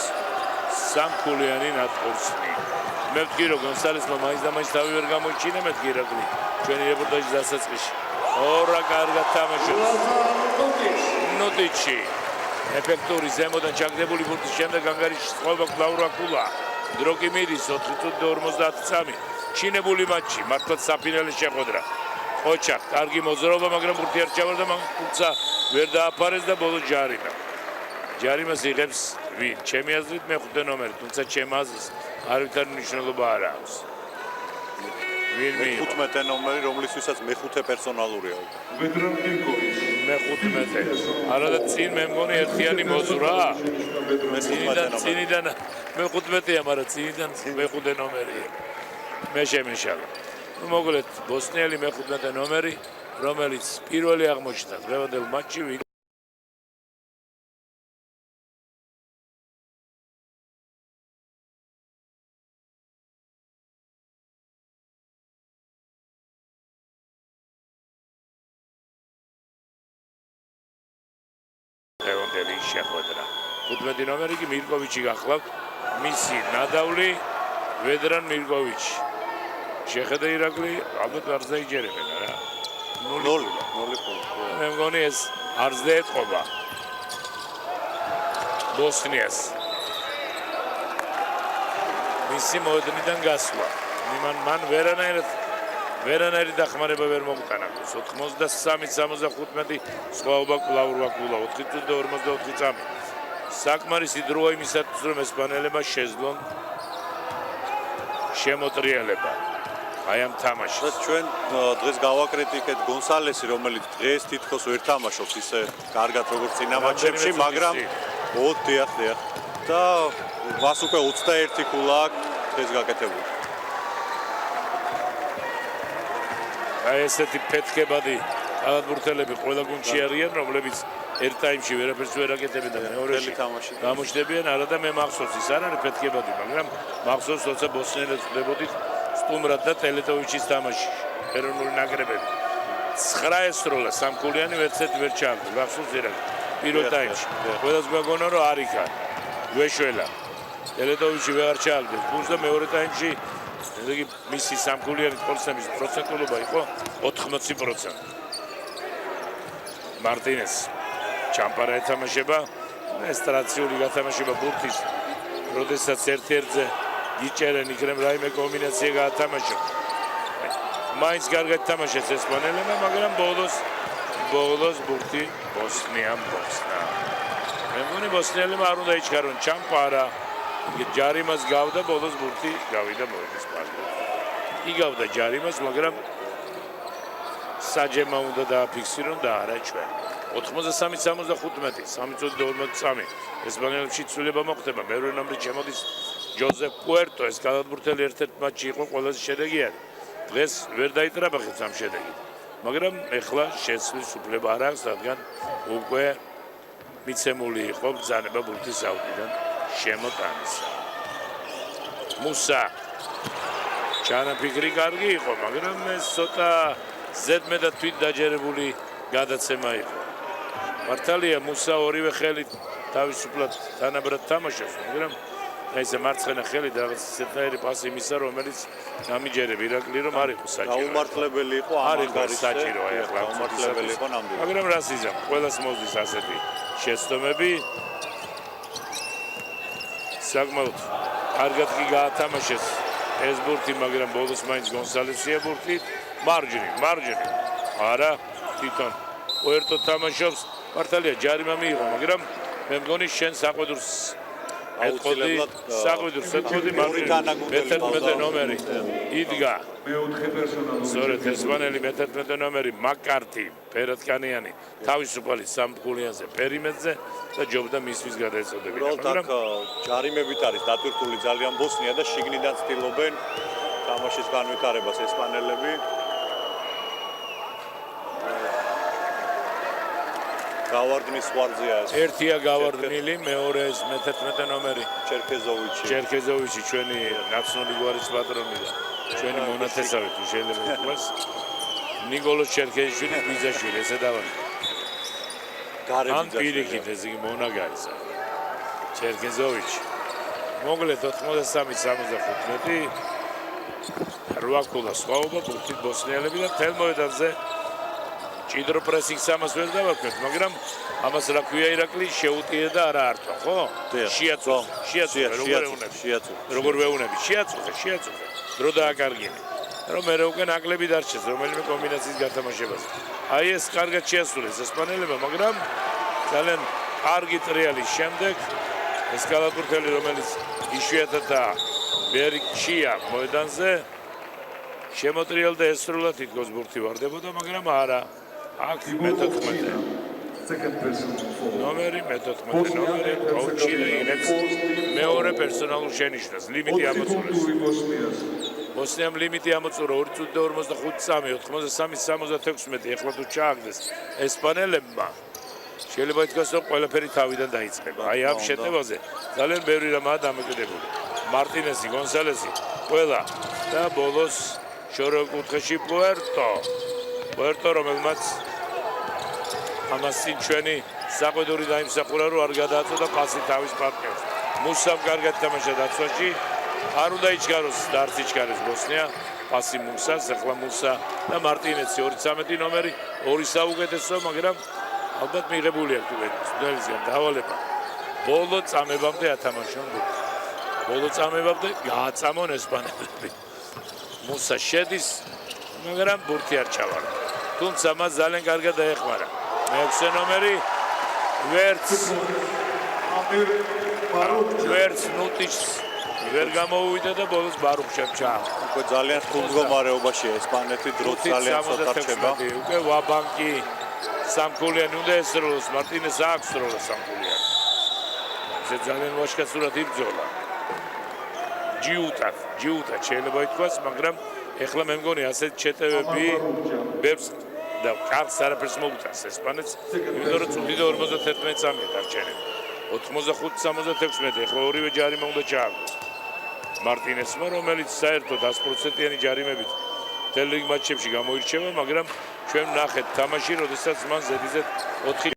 სამკულიანი ნატყორცნი. მე ვთქვი რომ გონსალესმა მაინც და მაინც თავი ვერ გამოიჩინა მეთქი ირაკლი ჩვენი რეპორტაჟის დასაწყისში. ორა კარგად თამაშობს. ნოტიჩი ეფექტური ზემოდან ჩაგდებული ბურთის შემდეგ ანგარიშის წყობა კლაურაკულა. დრო კი მიდის 4-50. ჩინებული მატჩი მართლაც საფინალე შეხვედრა. ოჩა კარგი მოძრაობა მაგრამ ბურთი არ ჩავარდა მან თუმცა ვერ დააფარეს და ბოლო ჯარიმა. ჯარიმას იღებს ვინ? ჩემი აზრით მეხუთე ნომერი, თუმცა ჩემ აზრს არავითარი მნიშვნელობა არ აქვს. ვინ მიიღო? 15 ნომერი, რომლისთვისაც მეხუთე პერსონალურია. მე-15. არა და წინ მე მგონი ერთიანი მოძვრა. წინიდან მე-15-ია, მაგრამ წინიდან მე-5 ნომერია. მე შემეშალა. მოკლედ ბოსნიელი მე-15 ნომერი, რომელიც პირველი აღმოჩნდა დღევანდელ მატჩში დღევანდელი შეხვედრა. 15 ნომერი კი მირკოვიჩი გახლავთ. მისი ნადავლი ვედრან მირკოვიჩი. შეხედა ირაკლი, ალბათ არ დაიჯერებენ რა. 0. მე მგონი ეს არ ზეეთყობა ბოსნიას. მისი მოედნიდან გასვლა. მან ვერანაირი დახმარება ვერ მოუტანა. 93-75 სხვაობა კლაურაკულა 4-54. საკმარისი დროა იმისათვის რომ ესპანელებმა შეძლონ შემოტრიალება. აი ამ თამაშს. ჩვენ დღეს გავაკრიტიკეთ გონსალესი, რომელიც დღეს თითქოს ვერ თამაშობს ისე კარგად როგორც წინა მატჩებში, მაგრამ დიახ. და მას უკვე 21 ქულა აქვს დღეს გაკეთებული. აი ესეთი ფეთქებადი კალათბურთელები ყველა გუნდში არიან, რომლებიც ერთ ტაიმში ვერაფერს ვერ აკეთებენ და მეორეში გამოჩნდებიან. არა და მე მახსოვს ის არ არის ფეთქებადი, მაგრამ მახსოვს როცა ბოსნიელებს ხვდებოდით სტუმრად და ტელეტოვიჩის თამაში ეროვნული ნაკრებები 9 ესროლა სამკულიანი ვერცეთ ვერ ჩააგდო გახსოვს ირაკლი პირველ ტაიმში ყველას გვაგონა რომ არიქა გვეშველა ტელეტოვიჩი ვერ ჩააგდეს გუნდს და მეორე ტაიმში იგი მისი სამკულიანი პორცენტის პროცენტულობა იყო 80%. მარტინეს ჩამპარა ეთამაშება ესტრაციული გათამაშება ბურთის როდესაც ერთ-ერთზე იჭერენ იქნებ რაიმე კომბინაცია გაათამაშა. მაინც კარგად თამაშეს ესპანელებმა, მაგრამ ბოლოს ბურთი ბოსნიამ მოხსნა. მე მგონი ბოსნიელებმა არ უნდა იჩქარონ ჩამპარა. ჯარიმას გავდა ბოლოს ბურთი გავიდა მოედეს პარკში. იგავდა ჯარიმას, მაგრამ საჯემა უნდა დააფიქსირონ და არა ჩვენ. 83-75, 3-42 ესპანელებში ცვლილება მოხდება. მეორე ნომრით შემოდის ჯოზეფ პუერტო, ეს კალათბურთელი ერთ-ერთ მატჩი იყო ყველაზე შედეგიანი. დღეს ვერ დაიტრაბახებს ამ შედეგით. მაგრამ ეხლა შეცვლის უფლება არ აქვს, რადგან უკვე მიცემული იყო ბრძანება ბურთის აუზიდან შემოტანისა. მუსა ჩანაფიქრი კარგი იყო, მაგრამ ეს ცოტა ზედმეტად თვით დაჯერებული გადაცემა იყო. მართალია მუსა ორივე ხელით თავისუფლად თანაბრად თამაშობს, მაგრამ ეს მარცხენა ხელით რაღაც ისეთნაირი პასი მისცა, რომელიც გამიჯერებ ირაკლი რომ არ იყო საჭირო. გაუმართლებელი იყო ამ ანგარიშზე. საჭირო აი ახლა გაუმართლებელი იყო ნამდვილად. მაგრამ რას იზამ, ყველას მოსდის ასეთი შეცდომები. საკმაოდ კარგად კი გაათამაშეს ეს ბურთი, მაგრამ ბოლოს მაინც გონსალესია ბურთი. მარჯვნივ. არა, თვითონ პუერტო თამაშობს. მართალია ჯარიმა მიიღო, მაგრამ მე მგონი შენ საყვედურს აუცილებლად საყვედურს მე-11 ნომერი იდგა. სწორედ ესპანელი მე-11 ნომერი მაკარტი, ფერატკანიანი თავისუფალი სამკულიანზე პერიმეტრზე და ჯობდა მისთვის გადაეწოდებინა. მაგრამ ჯარიმებით არის დატვირთული ძალიან ბოსნია და შიგნიდან ცდილობენ თამაშის განვითარებას ესპანელები. გავარდნის ვარძია ეს ერთია გავარდნილი, მეორე ეს მე-11 ნომერი ჩერქეზოვიჩი. ჩერქეზოვიჩი ჩვენი ნაცნობი გვარის პატრონი და ჩვენი მონათესავე თუ შეიძლება ითქვას. ნიკოლოზ ჩერქეზიშვილის ბიძაშვილი, ესე დავარ. ან პირიქით ეს იგი მონაგარის. ჩერქეზოვიჩი. მოგლეთ 83-75. 8 ქულა სხვაობა ბურთით ბოსნიელები და თელ მოედანზე ჭიდრო პრესინგს ამას ვერ დავაკვირთ, მაგრამ ამას რა ქვია ირაკლი შეუტიე და არა არტო, ხო? შეაწუხე, როგორ ვეუნები, შეაწუხე. დრო დააკარგინე. რომ მე უკვე ნაკლები დარჩეს რომელიმე კომბინაციის გათამაშებაზე. აი ეს კარგად შეასრულეს ესპანელებმა, მაგრამ ძალიან კარგი ტრიალის შემდეგ ეს კალათბურთელი რომელიც იშვიათადაა ბერიქშია მოედანზე შემოტრიალდა ესრულად თითქოს ბურთი ვარდებოდა, მაგრამ არა. აქ მე-14 ნომერი, მე-14 ნომერი, კოუჩი და ინებს მეორე პერსონალურ შენიშვნას, ლიმიტი ამოწურეს. ბოსნიამ ლიმიტი ამოწურა 2 წუთი და 45-3, 83-76, ეხლა თუ ჩააგდეს ესპანელებმა, შეიძლება ითქვას, რომ ყველაფერი თავიდან დაიწყება. აი ამ შეტევაზე ძალიან ბევრი რამაა დამოკიდებული. მარტინესი, გონსალესი, ყველა და ბოლოს შორეულ კუთხეში პუერტო, რომელმაც ამას წინ ჩვენი საყვედური დაიმსახურა, რომ არ გადააწოდა პასი თავის პარტნიორს. მუსამ კარგად თამაშა დაცვაში, არ უნდა იჩქაროს და არც იჩქარეს ბოსნია, პასი მუსას, ახლა მუსა და მარტინესი 2-13 ნომერი, 2 საუკეთესო, მაგრამ ალბათ მიღებული აქვს ძველისგან დავალება. ბოლო წამებამდე ათამაშონ ბურთი. ბოლო წამებამდე გააწამონ ესპანელები. მუსა შედის, მაგრამ ბურთი არ ჩავარდა. თუმცა მას ძალიან კარგად დაეხმარა. მე-6 ნომერი ვერც ნუტიჩს ვერ გამოუვიდა და ბოლოს ბარუხშემ ჩააგდო. უკვე ძალიან რთულ მდგომარეობაშია ესპანეთი, დროც ძალიან ცოტა რჩება. უკვე ვაბანკი სამქულიანი უნდა ესროლოს, მარტინეს აქვს როლა სამქულიანი. ეს ძალიან ვაშკაცურად იბრძოლა. ჯიუტა შეიძლება ითქვას, მაგრამ ეხლა მე მგონი ასეთ ჩეტევები ბევრს და კარგს არაფერს მოუწევს ესპანეთს, იმიტომ რომ წუთი და 51 წამია დარჩენილი. 85-76, ეხლა ორივე ჯარიმა უნდა ჩააგდოს. მარტინესმა, რომელიც საერთოდ 100%-იანი ჯარიმებით მთელ რიგ მატჩებში გამოირჩევა, მაგრამ ჩვენ ვნახეთ თამაში, როდესაც მან ზედიზედ 4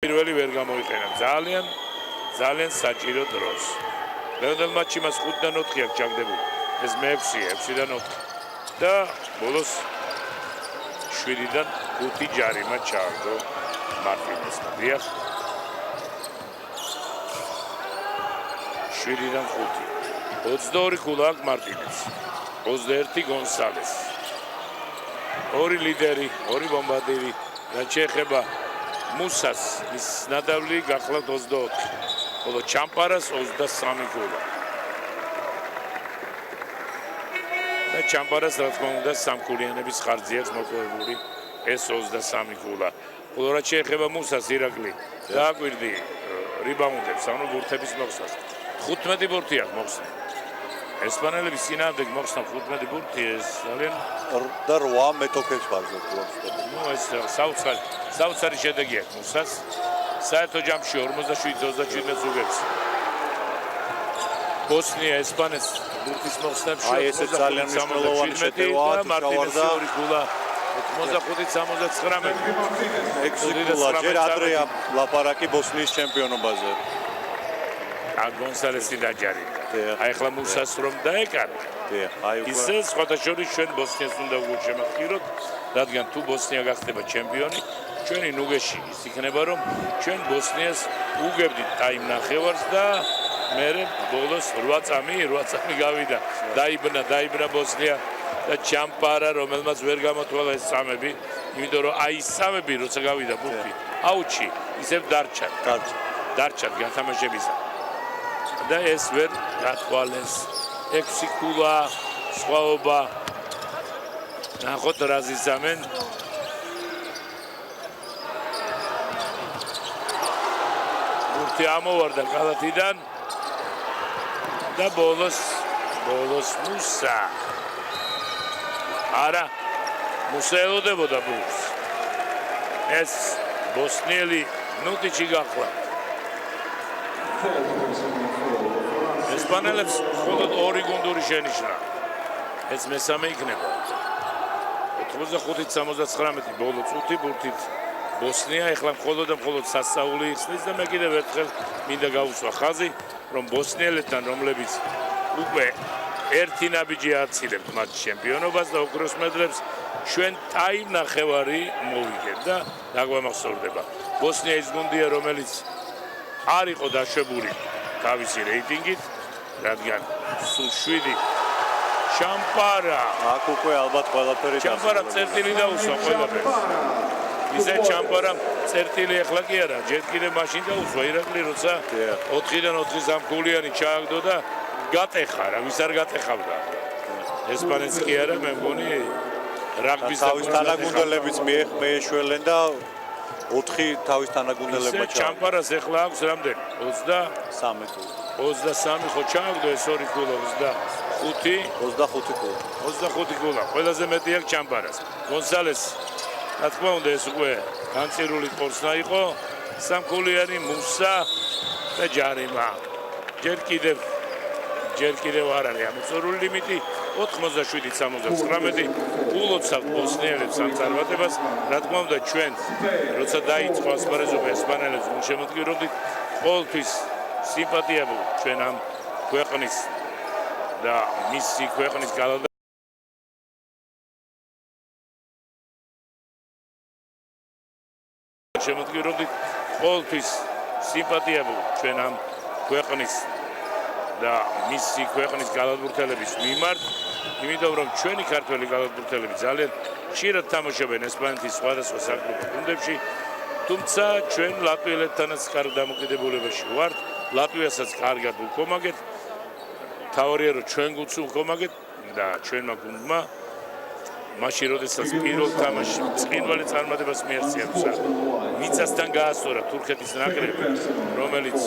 პირველი ვერ გამოიყენა. ძალიან საჭირო დროს. მეორე მატჩი მას 5-დან 4 აქვს ჩაგდებული. ეს მე-6-ია, 6-დან 4. და ბოლოს 7-დან 5 ჯარიმა ჩააგდო მარტინესმა. დიახ. 7-დან 5. 22 ქულა აქვს მარტინეს. 21 გონსალეს. 2 ლიდერი, 2 ბომბარდირი და შეეხება მუსას ის ნადავლი გახლავთ 24, ხოლო ჩამპარას 23 ქულა. და ჩამპარას რა თქმა უნდა სამქულიანების ხარჯი აქვს მოპოვებული ეს 23 ქულა. ხოლო რაც შეეხება მუსას ირაკლი დააკვირდი რიბაუნდებს, ანუ ბურთების მოხსნას. 15 ბურთი აქვს მოხსნა. ესპანელების წინააღმდეგ მოხსნა 15 ბურთი ეს ძალიან და 8 მეტოქებს ვარზობ. ნუ ეს საოცარი შედეგი აქვს მუსას. საერთო ჯამში 47-27 უგებს. ბოსნია ესპანეთს ბურთის მოხსნებში აი ესე ძალიან მნიშვნელოვანი შეტევაა თუ ჩავარდა 2 ქულა 85-79. 6 ქულა ჯერ ადრეა ლაპარაკი ბოსნიის ჩემპიონობაზე. გონსალესი დაჯარიმდა. აი ახლა მუსას რომ დაეკარგა. აი ისე სხვათა შორის ჩვენ ბოსნიას უნდა უგულშემატკივროთ, რადგან თუ ბოსნია გახდება ჩემპიონი, ჩვენი ნუგეში ის იქნება რომ ჩვენ ბოსნიას უგებდით ტაიმ ნახევარს და მერე ბოლოს 8 წამი გავიდა. დაიბნა ბოსნია და ჩამპარა, რომელმაც ვერ გამოთვალა ეს წამები, იმიტომ რომ აი ეს წამები როცა გავიდა ბურთი აუჩი, ისევ დარჩათ გათამაშებისა. და ეს ვერ გათვალეს. 6 ქულა სხვაობა. ნახოთ რა ზისამენ. ხუთი ამოვარდა კალათიდან და ბოლოს მუსა არა მუსა ელოდებოდა ბურს ეს ბოსნიელი ნუტიჩი გახლა ესპანელებს მხოლოდ 2 გუნდური შენიშნა ეს მესამე იქნება 85-79 ბოლო წუთი ბურთით ბოსნია ეხლა მხოლოდ სასწაული იხსნის და მე კიდევ ერთხელ მინდა გავუსვა ხაზი რომ ბოსნიელებთან რომლებიც უკვე ერთი ნაბიჯი აცილებს მათ ჩემპიონობას და ოქროს მედლებს ჩვენ ტაიმნახევარი მოვიგეთ და დაგვამახსოვრდება ბოსნია ის გუნდია რომელიც არ იყო დაშვებული თავისი რეიტინგით რადგან სულ 7 ჩამპარა აქ უკვე ალბათ ყველაფერი ჩამპარა წერტილი დაუსვა ყველაფერს ისე ჩამპარა წერტილი ახლა კი არა ჯერ კიდევ მაშინ დაუსვა ირაკლი როცა 4-დან 4 სამქულიანი ჩააგდო და გატეხა რა ვის არ გატეხავდა ესპანეთს კი არა მე მგონი რაგბის თავის თანაგუნდელებიც მეეშველენ და 4 თავის თანაგუნდელებმა ჩამპარას ახლა აქვს რამდენი 23 ხო ჩააგდო ეს 2 გოლა 25 გოლა ყველაზე მეტი აქვს ჩამპარას გონსალეს რა თქმა უნდა ეს უკვე განწირული სპორტსნა იყო სამქულიანი მუსა და ჯარიმა ჯერ კიდევ არ არის ამოწურული ლიმიტი 87-79 ულოცავ ბოსნიელებს ამ წარმატებას რა თქმა უნდა ჩვენ როცა დაიწყო ასპარეზობა ესპანელებს გულშემატკივრობდით ყოველთვის სიმპათია ჩვენ ამ ქვეყნის და მისი ქვეყნის გალავდა შემოდგირობდით ყოველთვის სიმპათია ჩვენ ამ ქვეყნის და მისი ქვეყნის გალავდურთელების მიმართ იმიტომ რომ ჩვენი ქართველი გალავდურთელები ძალიან ხშირად თამაშობენ ესპანეთის სხვადასხვა საკლუბო გუნდებში თუმცა ჩვენ ლატვიელებთანაც კარგ დამოკიდებულებაში ვართ ლატვიასაც კარგად ვქომაგეთ თავარია რომ ჩვენ გუნდს ვქომაგეთ და ჩვენმა გუნდმა მაშინ როდესაც პირველ თამაშში წინვალი წარმატებას მიაღწია მიწასთან გაასწორა თურქეთის ნაკრები რომელიც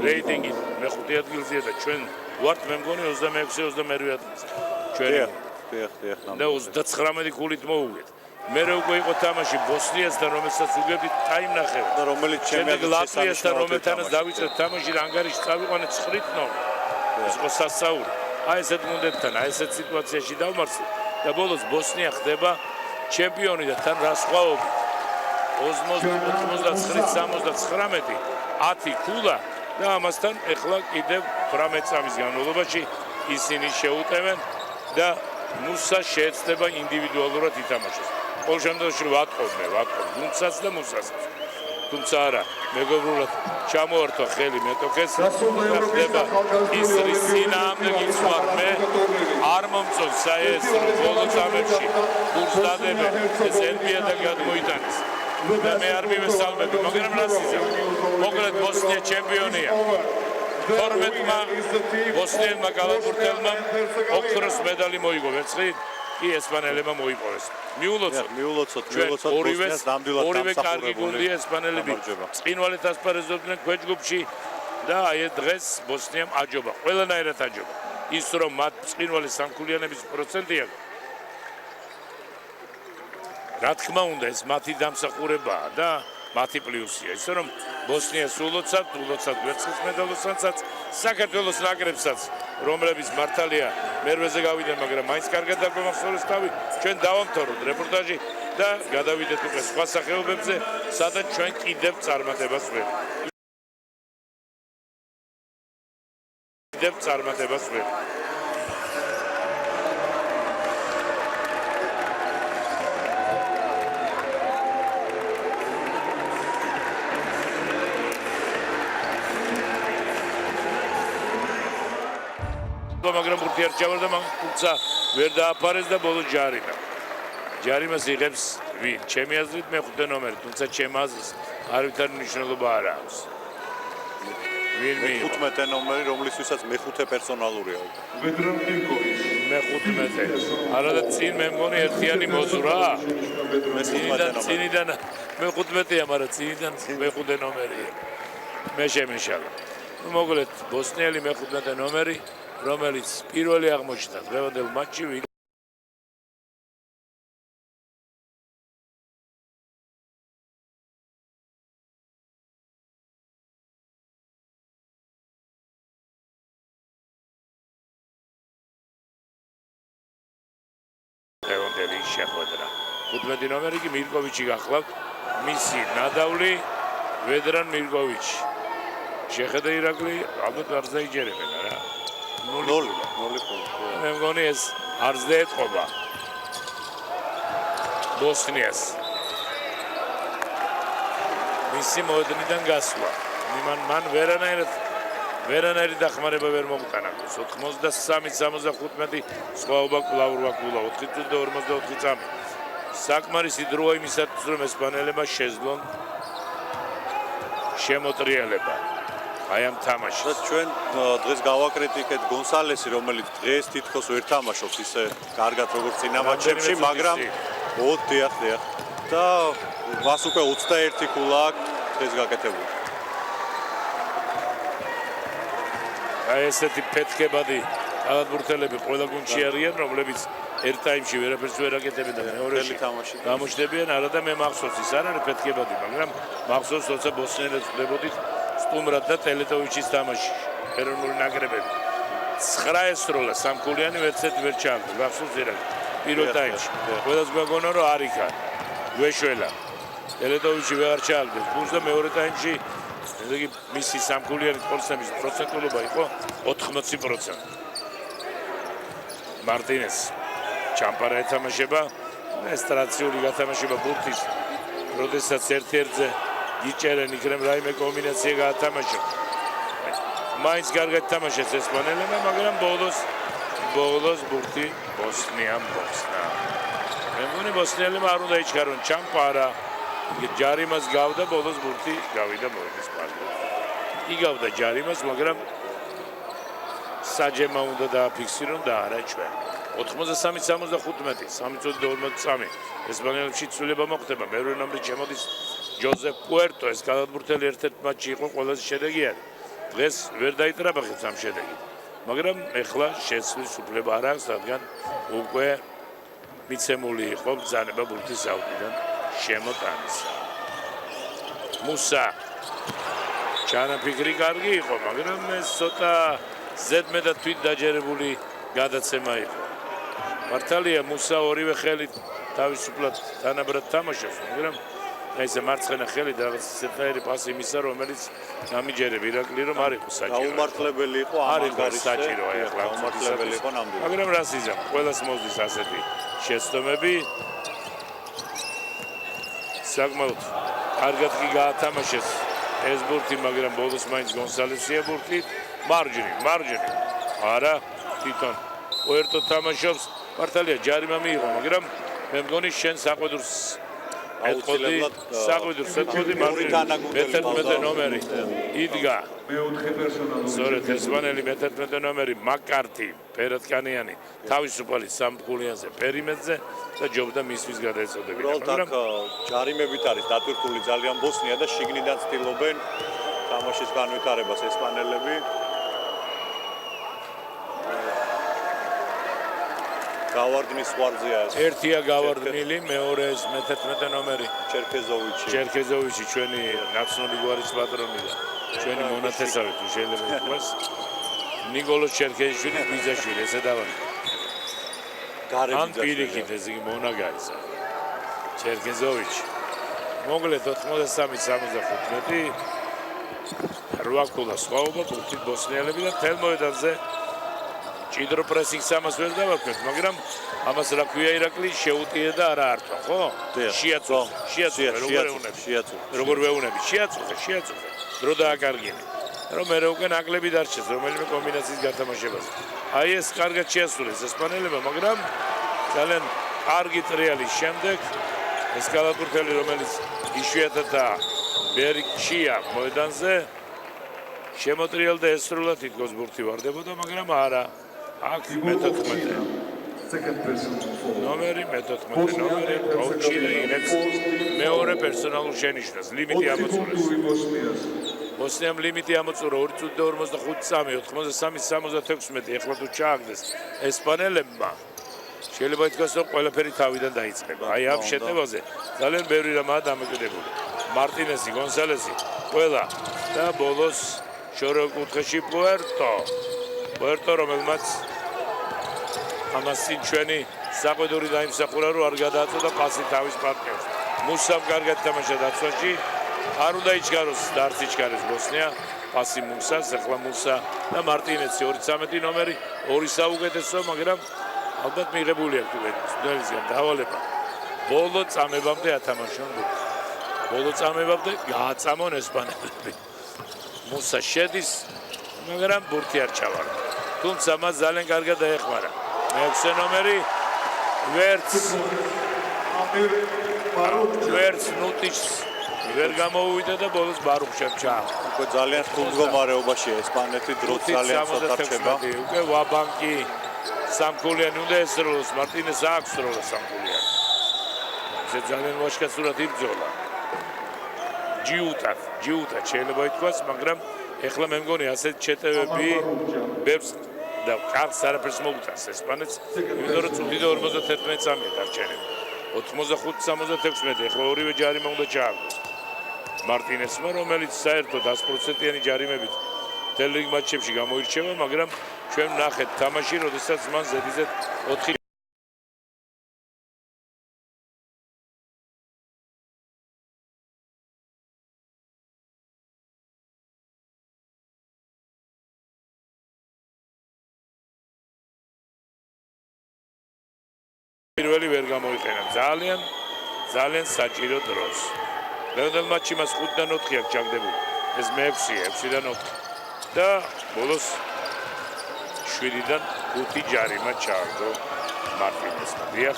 რეიტინგით მეხუთე ადგილზეა და ჩვენ ვართ მე მგონი 26-28 ადგილზე ჩვენი და 39 გოლით მოვუგეთ მე უკვე იყო თამაში ბოსნიასთან რომელსაც უგებდით ტაიმნახევარს და რომელიც ჩემი ლატვიასთან რომელთანაც დავიწყეთ თამაში და ანგარიში წავიყვანეთ 9-0 ეს იყო სასწაული აი ესეთ გუნდებთან აი ესეთ სიტუაციაში დავმარცხეთ და ბოლოს ბოსნია ხდება ჩემპიონი და თან რა სხვაობით 89-69 10 ქულა და ამასთან ეხლა კიდევ 18 წამის განმავლობაში ისინი შეუტევენ და მუსა შეეცდება ინდივიდუალურად ითამაშოს. ყოველ შემთხვევაში ვატყობ გუნდსაც და მუსასაც. თუმცა არა, მეგობრულად ჩამოართვა ხელი მეტოქეს და ხდება ის რის წინააღმდეგ იცვარ მე არ მომწონს საერთოდ ბოლო წამებში გუნდს დადებენ ეს NBA და გადმოიტანეს და მე არ მივესალმები მაგრამ რას იზამ მოკლედ ბოსნია ჩემპიონია 12-მა ბოსნიელმა გალავდურთელმა ოქროს medali მოიგო ვერცხლით კი ესპანელებმა მოიპოვეს მიულოცოთ ბოსნიას ნამდვილად ორივე კარგი გუნდია ესპანელები წინვალეთ ასპარეზობდნენ ქვეჯგუფში და აი დღეს ბოსნიამ აჯობა ყველანაირად აჯობა ის რომ მათ წინვალე სამქულიანების პროცენტი აქვს რა თქმა უნდა ეს მათი დამსახურებაა და მათი პლუსია ისე რომ ბოსნიას ულოცავთ ვერცხლის მედალოსანაც საქართველოს ნაკრებსაც რომლებიც მართალია მერვეზე გავიდნენ მაგრამ მაინც კარგად დაგვამახსოვრეს თავი ჩვენ დავამთავროთ რეპორტაჟი და გადავიდეთ უკვე სხვა სახეობებზე სადაც ჩვენ კიდევ წარმატებას ვერთ მაგრამ ბურთი არ ჩავარდა თუმცა ვერ დააფარეს და ბოლოს ჯარიმას იღებს ვინ ჩემი აზრით მეხუთე ნომერი თუმცა ჩემ აზრს არავითარი მნიშვნელობა არ აქვს ვინ მიიღო 15 ნომერი რომლისთვისაც მეხუთე პერსონალურია მე-15 არა და წინ მე მგონი ერთიანი მოზურა წინიდან მე-15-ია მაგრამ წინიდან მე-5 ნომერია მე შემიშალა. მოკლედ ბოსნიელი მე-15 ნომერი, რომელიც პირველი აღმოჩნდა დღევანდელ მატჩში დღევანდელი შეხვედრა. 15 ნომერი კი მირკოვიჩი გახლავთ, მისი ნადავლი ვედრან მირკოვიჩი. შეხედა ირაკლი, ალბათ არც დაიჯერებენ რა. 0 0. მე მგონი ეს არც დაეთყობა ბოსნიას. მისი მოედნიდან გასვლა. მან ვერანაირი დახმარება ვერ მოუტანა. 93-75 სხვაობა კვლავ 4-44 წამი. საკმარისი დროა იმისათვის, რომ ესპანელებმა შეძლონ შემოტრიალება. აი ამ თამაშს. და ჩვენ დღეს გავაკრიტიკეთ გონსალესი, რომელიც დღეს თითქოს ვერ თამაშობს ისე კარგად როგორც წინა მატჩებში, მაგრამ დიახ. და მას უკვე 21 ქულა აქვს დღეს გაკეთებული. აი ესეთი პეთკებადი კალათბურთელები ყველა გუნდში არიან, რომლებიც ერთ ტაიმში ვერაფერს ვერ აკეთებენ და მეორეში გამოჩნდებიან. არა და მე მახსოვს ის არ არის პეთკებადი, მაგრამ მახსოვს როცა ბოსნიელებს ხვდებოდით სტუმრად და ტელეტოვიჩის თამაში ეროვნული ნაკრებები 9 ესროლა სამქულიანი ვერცერთი ვერ ჩააგდო. მახსოვს ირაკლი პირველ ტაიმში ყველას გვაგონა რომ არ იქა გვეშველა ტელეტოვიჩი ვერ ჩააგდეს გუნდს და მეორე ტაიმში ესე იგი მისი სამქულიანი პროცენტის პროცენტულობა იყო 80%. მარტინეს ჩამპარა ეთამაშება ეს ტრადიციული გათამაშება ბურთის როდესაც ერთ-ერთზე იჭერენ იქნებ რაიმე კომბინაცია გაათამაშა. მაინც კარგად თამაშეს ესპანელებმა, მაგრამ ბოლოს ბურთი ბოსნიამ მოხსნა. მე მგონი ბოსნიელებმა არ უნდა იჩქარონ ჩამპარა. ჯარიმას გავდა ბოლოს ბურთი გავიდა მოედის პარკში. იგავდა ჯარიმას, მაგრამ საჯემა უნდა დააფიქსირონ და არა ჩვენ. 83-75 ესპანელებში ცვლილება მოხდება. მეორე ნომრით შემოდის ჯოზეფ პუერტო, ეს კალათბურთელი ერთ-ერთ მატჩში იყო ყველაზე შედეგიანი. დღეს ვერ დაიტრაბახებს ამ შედეგით. მაგრამ ეხლა შეცვლის უფლება არ აქვს, რადგან უკვე მიცემული იყო ბრძანება ბურთის აუზიდან შემოტანისა. მუსა ჩანაფიქრი კარგი იყო, მაგრამ ეს ცოტა ზედმეტად თვით დაჯერებული გადაცემა იყო. მართალია მუსა ორივე ხელით თავისუფლად თანაბრად თამაშობს, მაგრამ ესე მარცხენა ხელით რაღაც ისეთაირი პასი მისცა, რომელიც გამიჯერებ ირაკლი რომ არ იყო საჭირო. გაუმართლებელი იყო ამ ანგარიშზე. საჭირო აი ახლა გაუმართლებელი იყო ნამდვილად. მაგრამ რას იზამ, ყველას მოსდის ასეთი შეცდომები. საკმაოდ კარგად კი გაათამაშეს ეს ბურთი, მაგრამ ბოლოს მაინც გონსალესია ბურთი. მარჯვნივ. არა, თვითონ პუერტო თამაშობს. მართალია ჯარიმა მიიღო, მაგრამ მე მგონი შენ საყვედურს აუცილებლად საყვედურს მე-11 ნომერი იდგა. სწორედ ესპანელი მე-11 ნომერი მაკარტი, ფერადკანიანი თავისუფალი სამქულიანზე პერიმეტრზე და ჯობდა მისთვის გადაეწოდებინა. უბრალოდ ჯარიმებით არის დატვირთული ძალიან ბოსნია და შიგნიდან ცდილობენ თამაშის განვითარებას ესპანელები. გავარდნის ვარზია ეს. ერთია გავარდნილი, მეორე ეს მე-11 ნომერი ჩერქეზოვიჩი, ჩვენი ნაცნობი გვარის პატრონი და ჩვენი მონათესავი თუ შეიძლება ითქვას. ნიკოლოზ ჩერქეზიშვილის ბიძაშვილი, ესე დავარ. ან პირიქით ეს იგი მონაგარის. ჩერქეზოვიჩი. მოკლედ 83-75 8 ქულა სხვაობა ბურთით ბოსნიელები და თელ მოედანზე ჭიდრო პრესინგს ამას ვერ დავაქვთ, მაგრამ ამას რა ქვია ირაკლი შეუტიე და არა ართვა, ხო? შეაწუხე, როგორ ვეუნები, შეაწუხე. დრო დააკარგინე. რომ მე უკვე ნაკლები დარჩეს რომელიმე კომბინაციის გათამაშებაზე. აი ეს კარგად შეასრულეს ესპანელებმა, მაგრამ ძალიან კარგი ტრიალის შემდეგ ეს კალათბურთელი, რომელიც იშვიათადაა ბერიქშია მოედანზე შემოტრიალდა ესრულა თითქოს ბურთი ვარდებოდა, მაგრამ არა. აქ მე-14 ნომერი კოუჩი ინებს მეორე პერსონალურ შენიშვნას ლიმიტი ამოწურეს. ბოსნიამ ლიმიტი ამოწურა 2:45, 83-66, ეხლა თუ ჩააგდეს ესპანელებმა, შეიძლება ითქვას, რომ ყველაფერი თავიდან დაიწყება. აი ამ შეტევაზე ძალიან ბევრი რამაა დამოკიდებული. მარტინესი, გონსალესი, ყველა და ბოლოს შორეულ კუთხეში პუერტო, რომელმაც ამას წინ ჩვენი საყვედური დაიმსახურა, რომ არ გადააწოდა პასი თავის პარტნიორს. მუსამ კარგად თამაშა დაცვაში, არ უნდა იჩქაროს და არც იჩქარეს ბოსნია, პასი მუსას, ახლა მუსა და მარტინესი 2-13 ნომერი, 2 საუკეთესო, მაგრამ ალბათ მიღებული აქვს თუველისგან დავალება. ბოლო წამებამდე ათამაშონ ბურთი. ბოლო წამებამდე გააწამონ ესპანელები. მუსა შედის, მაგრამ ბურთი არ ჩავარდა. თუმცა მას ძალიან კარგად დაეხმარა. მე-6 ნომერი ვერც ნუტიჩს ვერ გამოუვიდა და ბოლოს ბარუხშემ ჩააგდო. უკვე ძალიან რთულ მდგომარეობაშია ესპანეთი, დროც ძალიან ცოტა რჩება. უკვე ვაბანკი სამქულიანი უნდა ესროლოს, მარტინეს აქვს სროლა სამქულიანი. ეს ძალიან ვაშკაცურად იბრძოლა. ჯიუტად შეიძლება ითქვას, მაგრამ ეხლა მე მგონი ასეთ ჩეტევები ბებს და კარგს არაფერს მოუწევს ესპანეთს, იმიტომ რომ წუთი და 51 წამია დარჩენილი. 85-76, ეხლა ორივე ჯარიმა უნდა ჩააგდოს. მარტინესმა, რომელიც საერთოდ 100%-იანი ჯარიმებით მთელ რიგ მატჩებში გამოირჩევა, მაგრამ ჩვენ ნახეთ თამაში, როდესაც მან ზედიზედ 4 პირველი ვერ გამოიყენა. ძალიან საჭირო დროს. ლევანდელ მატჩი მას 5-დან 4 აქვს ჩაგდებული. ეს მე-6-ია, 6-დან 4. და ბოლოს 7-დან 5 ჯარიმა ჩააგდო მარტინესმა. დიახ.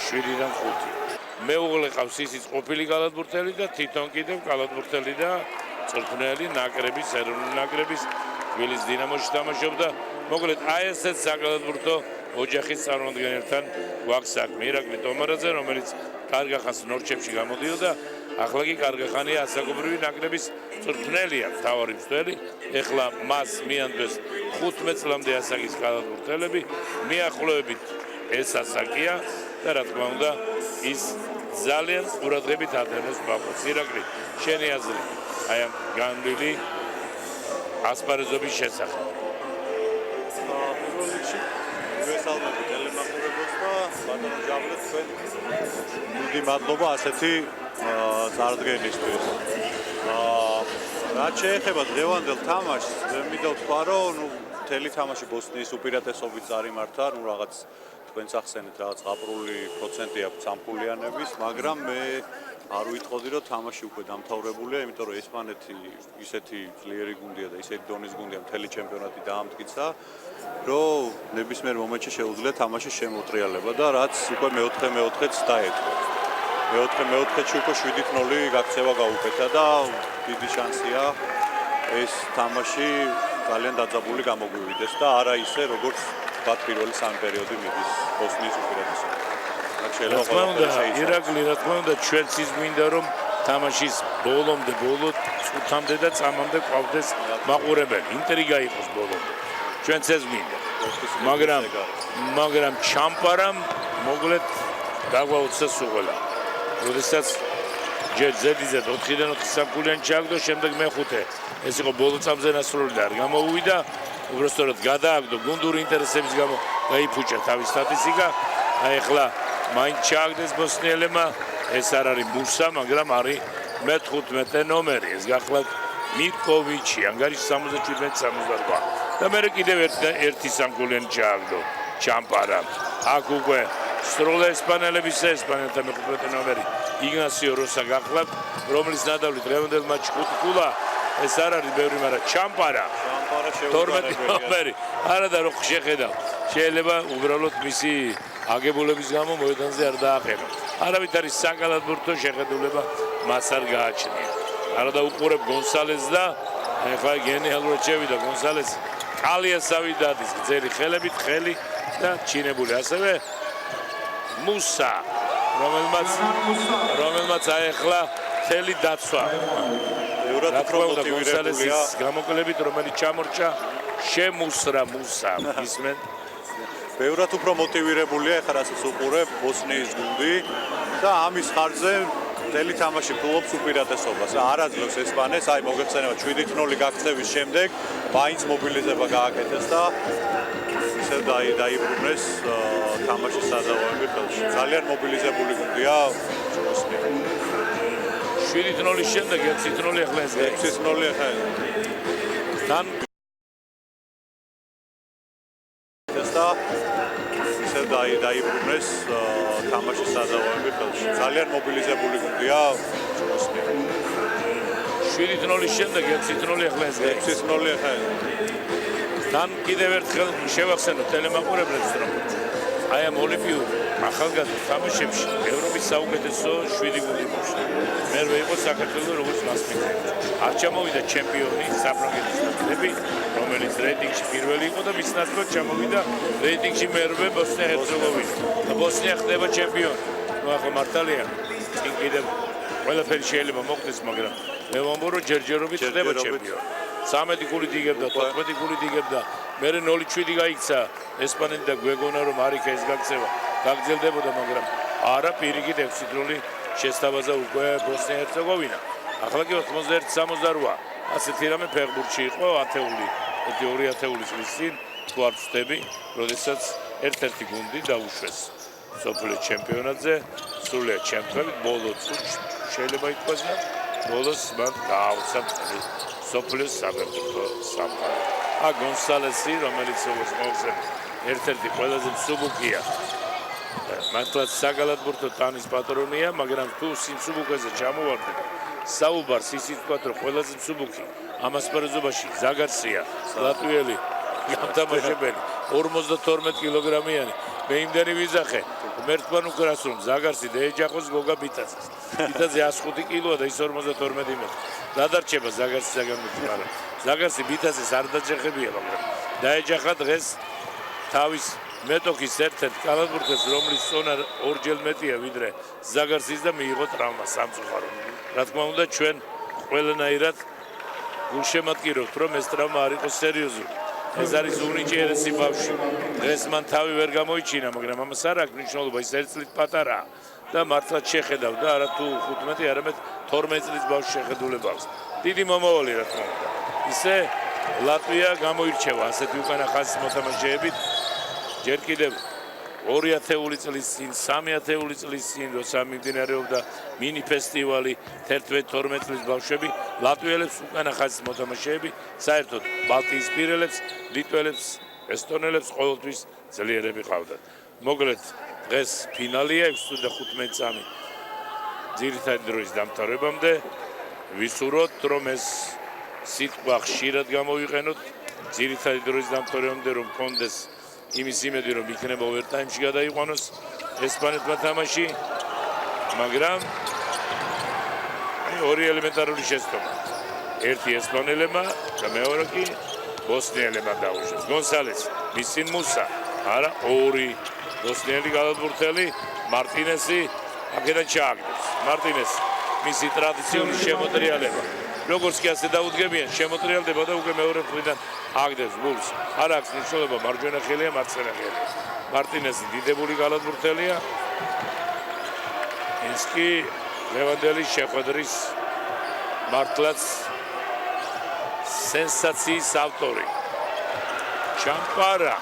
7-დან 5. მეუღლე ყავს ისიც ყოფილი კალათბურთელი და თვითონ კიდევ კალათბურთელი და წვრთნელი ნაკრების, ეროვნული ნაკრების თბილისის დინამოში თამაშობდა. მოკლედ აი ესეც საკალათბურთო ოჯახის წარმომადგენელთან გვაქვს საქმე. ირაკლი ტომარაძე, რომელიც კარგახანს ნორჩებში გამოდიოდა, ახლა კი კარგახანია ასაკობრივი ნაკრების წვრთნელია, მთავარი მცველი. ეხლა მას მიანდვეს 15 წლამდე ასაკის კალათბურთელები, მიახლოებით ეს ასაკია და რა თქმა უნდა, ის ძალიან ყურადღებით ატარებს ბავშვს. ირაკლი, შენი აზრი აი ამ განვლილი ასპარეზობის შესახებ. მოგესალმებით ტელემახურებელს და ბატონო ჯავლეთ თქვენ. დიდი მადლობა ასეთი წარდგენისთვის. რაც შეეხება დღევანდელ თამაშს, მე მინდა ვთქვა, რომ მთელი თამაში ბოსნიის უპირატესობით წარიმართა, რაღაც თქვენც ახსენეთ, რაღაც ღაპრული პროცენტი აქვს სამქულიანების, მაგრამ მე არ ვიტყოდი, რომ თამაში უკვე დამთავრებულია, იმიტომ რომ ესპანეთი ისეთი ძლიერი გუნდია და ისეთი დონის გუნდია, მთელი ჩემპიონატი დაამტკიცა, რომ ნებისმიერ მომენტში შეუძლია თამაშის შემოტრიალება და რაც უკვე მე-4-მეოთხეც დაეთქვა. მე-4-მეოთხეში უკვე 7-0 გაქცევა გაუკეთა და დიდი შანსია ეს თამაში ძალიან დაძაბული გამოგვივიდეს და არა ისე, როგორც თქვა პირველი სამი პერიოდი მიდის ბოსნიის უპირატესობით. რა თქმა უნდა, ირაკლი, რა თქმა უნდა, ჩვენც ის გვინდა, რომ თამაშის ბოლო წუთამდე და წამამდე ყავდეს მაყურებელი, ინტრიგა იყოს ბოლომდე. ჩვენც ეს გვინდა. მაგრამ ჩამპარამ მოკლედ გაგვაუცა სუღელა. როდესაც ჯერ ზედიზედ 4-დან 4 სამქულიანი ჩააგდო, შემდეგ მე-5. ეს იყო ბოლო წამზე ნასროლი და არ გამოუვიდა. უბრალოდ გადააგდო გუნდური ინტერესების გამო გაიფუჭა თავის სტატისტიკა. აი ახლა მაინც ჩააგდეს ბოსნიელებმა, ეს არ არის მუსა, მაგრამ არის მე-15 ნომერი. ეს გახლავთ მირკოვიჩი, ანგარიში 77-78. და მე კიდევ ერთი სამქულიანი ჩააგდო ჩამპარამ. აქ უკვე სროლა ესპანელებისა, ესპანელთა მე-15 ნომერი იგნასიო როსა გახლავთ, რომლის ნადავლით დღევანდელ მატჩში 5 ქულა. ეს არ არის ბევრი, მაგრამ ჩამპარა 12 ნომერი. არა და რო შეხედავ, შეიძლება უბრალოდ მისი აგებულების გამო მოედანზე არ დააყენო. არავით არის საკალათბურთო შეხედულება მას არ გააჩნია. არა და უყურებ გონსალეს და ეხლა გენიალურად შევიდა გონსალეს კალიასავი დადის გრძელი ხელებით ხელი და ჩინებული. ასევე მუსა, რომელმაც აი ახლა მთელი დაცვა. ბევრად რა უფრო თქმა უნდა, მოტივირებულია. გონსალესის გამოკლებით, რომელიც ჩამორჩა შემუსრა მუსა. ისმენ ბევრად უფრო მოტივირებულია ახლა რასაც უყურებ ბოსნიის გუნდი და ამის ხარჯზე მთელი თამაში ფლობს უპირატესობას. არაძლევს ესპანეთს, აი მოგეხსენება 7-0 გაქცევის შემდეგ მაინც მობილიზება გააკეთეს და ისევ დაიბრუნეს თამაშის საზავოები ხელში. ძალიან მობილიზებული გუნდია ბოსნია. 7-0 შემდეგ 6-0 ახლა ეს 6-0 ახლა თან და ისევ დაიბრუნეს თამაშის საზავოები ხელში. ძალიან მობილიზებული გუნდია ბოსნია. 7-0 შემდეგ 6-0 ახლა ეს 6-0 ახლა თან კიდევ ერთხელ შევახსენოთ ტელემაყურებლებს, რომ აი ამ ოლიმპიურ ახალგაზრდა თამაშებში ევროპის საუკეთესო 7 გუნდი მოხდა. მერვე იყო საქართველოს როგორც მასპინძელი. არ ჩამოვიდა ჩემპიონი საფრანგეთის გუნდები, რომელიც რეიტინგში პირველი იყო და მის ნაცვლად ჩამოვიდა რეიტინგში მერვე ბოსნია-ჰერცეგოვინა. და ბოსნია ხდება ჩემპიონი. ნუ ახლა მართალია, წინ კიდევ ყველაფერი შეიძლება მოხდეს, მაგრამ მე ვამბობ, რომ ჯერჯერობით ხდება ჩემპიონი. 13 გულით იგებდა, 14 გულით იგებდა, მერე 0-7 გაიქცა ესპანეთი და გვეგონა რომ არ იქა ეს გაქცევა, გაგრძელდებოდა, მაგრამ არა, პირიქით 6-0 შესთავაზა უკვე ბოსნია-ჰერცეგოვინა. ახლა კი 91-68, ასეთი რამე ფეხბურთში იყო ათეული, 2 ათეული წლის წინ, თუ არ ვწდები, როდესაც ერთ-ერთი გუნდი დაუშვეს მსოფლიო ჩემპიონატზე, სრულიად ჩემპიონი, ბოლო წუთში შეიძლება ითქვას და ბოლოს მან გააუცა სოფლის საფეხბურთო სამყარო. გონსალესი, რომელიც როგორც მოხსენე, ერთ-ერთი ყველაზე მსუბუქია. მართლაც საგალათბურთო ტანის პატრონია, მაგრამ თუ სიმსუბუქეზე ჩამოვარდეთ, საუბარს ისიც ვთქვათ, რომ ყველაზე მსუბუქი ამასპარეზობაში ზაგარსია, ლატვიელი გამთამაშებელი, 52 კილოგრამიანი. მე იმდენი ვიზახე, მერტმან უკრას რომ ზაგარსი დაეჯახოს გოგა ბიტაძეს. ბიტაძე 105 კილოა და ის 52 მეტრი. დადარჩება ზაგარსისაგან მაგრამ ზაგარსი ბიტაძეს არ დაჯახებია, მაგრამ დაეჯახა დღეს თავის მეტოქის ერთ-ერთ კალათბურთელს, რომლის წონა ორჯერ მეტია ვიდრე ზაგარსის და მიიღო ტრავმა სამწუხაროდ. რა თქმა უნდა, ჩვენ ყველანაირად გულშემატკივრობთ, რომ ეს ტრავმა არ იყოს სერიოზული. ეს არის უნიჭიერესი ბავშვი. დღეს მან თავი ვერ გამოიჩინა, მაგრამ ამას არ აქვს მნიშვნელობა, ის 1 წლით პატარაა და მართლაც შეხედავ და არა თუ 15, არამედ 12 წლის ბავშვს შეხედულება აქვს. დიდი მომავალი რა თქმა უნდა. ისე ლატვია გამოირჩევა ასეთი უკანა ხაზის მოთამაშეებით. ჯერ კიდევ 2 ათეული წლის წინ, 3 ათეული წლის წინ, როცა მიმდინარეობდა მინი ფესტივალი 11-12 წლის ბავშვები, ლატვიელებს უკანა ხაზის მოთამაშეები, საერთოდ ბალტიისპირელებს, ლიტველებს, ესტონელებს ყოველთვის ძლიერები ყავდათ. მოკლედ, დღეს ფინალია 6-15 წამი ძირითადი დროის დამთავრებამდე. ვისურვოთ, რომ ეს სიტყვა ხშირად გამოვიყენოთ ძირითადი დროის დამთავრებამდე, რომ კონდეს იმის იმედი, რომ იქნება ოვერტაიმში გადაიყვანოს ესპანეთმა თამაში, მაგრამ ორი ელემენტარული შეცდომა. ერთი ესპანელებმა და მეორე კი ბოსნიელებმა დაუშვეს. გონსალესი, მის წინ მუსა, არა, 2 ბოსნიელი გალათბურთელი, მარტინესი აქედან ჩააგდებს. მარტინესი, მისი ტრადიციული შემოტრიალება. როგორც კი ასე დაუდგებიან, შემოტრიალდება და უკვე მეორე მხრიდან აგდებს გულს. არ აქვს მნიშვნელობა მარჯვენა ხელია, მარცხენა ხელია. მარტინესი დიდებული გალათბურთელია. ის კი ლევანდელის შეხვედრის მართლაც სენსაციის ავტორი. ჩამპარა.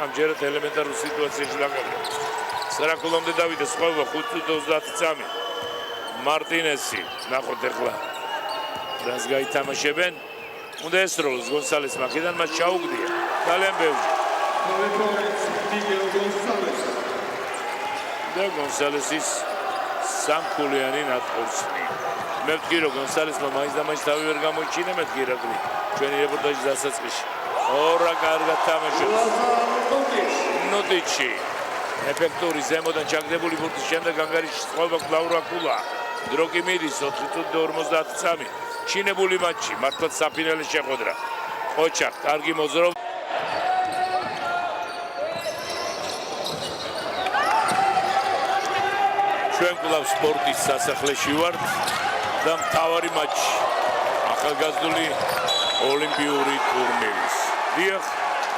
ამჯერად ელემენტარულ სიტუაციაში დაგაგდა. სრაკულამდე დავიდა სხვაობა 5-30 წამი. მარტინესი, ნახოთ ახლა რას გაითამაშებენ. უნდა ესროლოს გონსალეს მაქედან მას ჩაუგდია. ძალიან ბევრი. და გონსალესის სამკულიანი ნატყორცნი. მე ვთქვი, რომ გონსალესმა მაინც და მაინც თავი ვერ გამოიჩინა, მე ვთქვი, რაკლი ჩვენი რეპორტაჟის დასაწყისში. ორა კარგად თამაშობს. ნოტიჩი. ეფექტური ზემოდან ჩაგდებული ბურთის შემდეგ ანგარიშის წყობა კლაურაკულა. დრო კი მიდის 4-50 წამი. ჩინებული მატჩი, მართლაც საფინალე შეხვედრა. ოჩა, კარგი მოძრაობა. ჩვენ კვლავ სპორტის სასახლეში ვართ. და მთავარი მატჩი ახალგაზრდული ოლიმპიური ტურნირის. დიახ,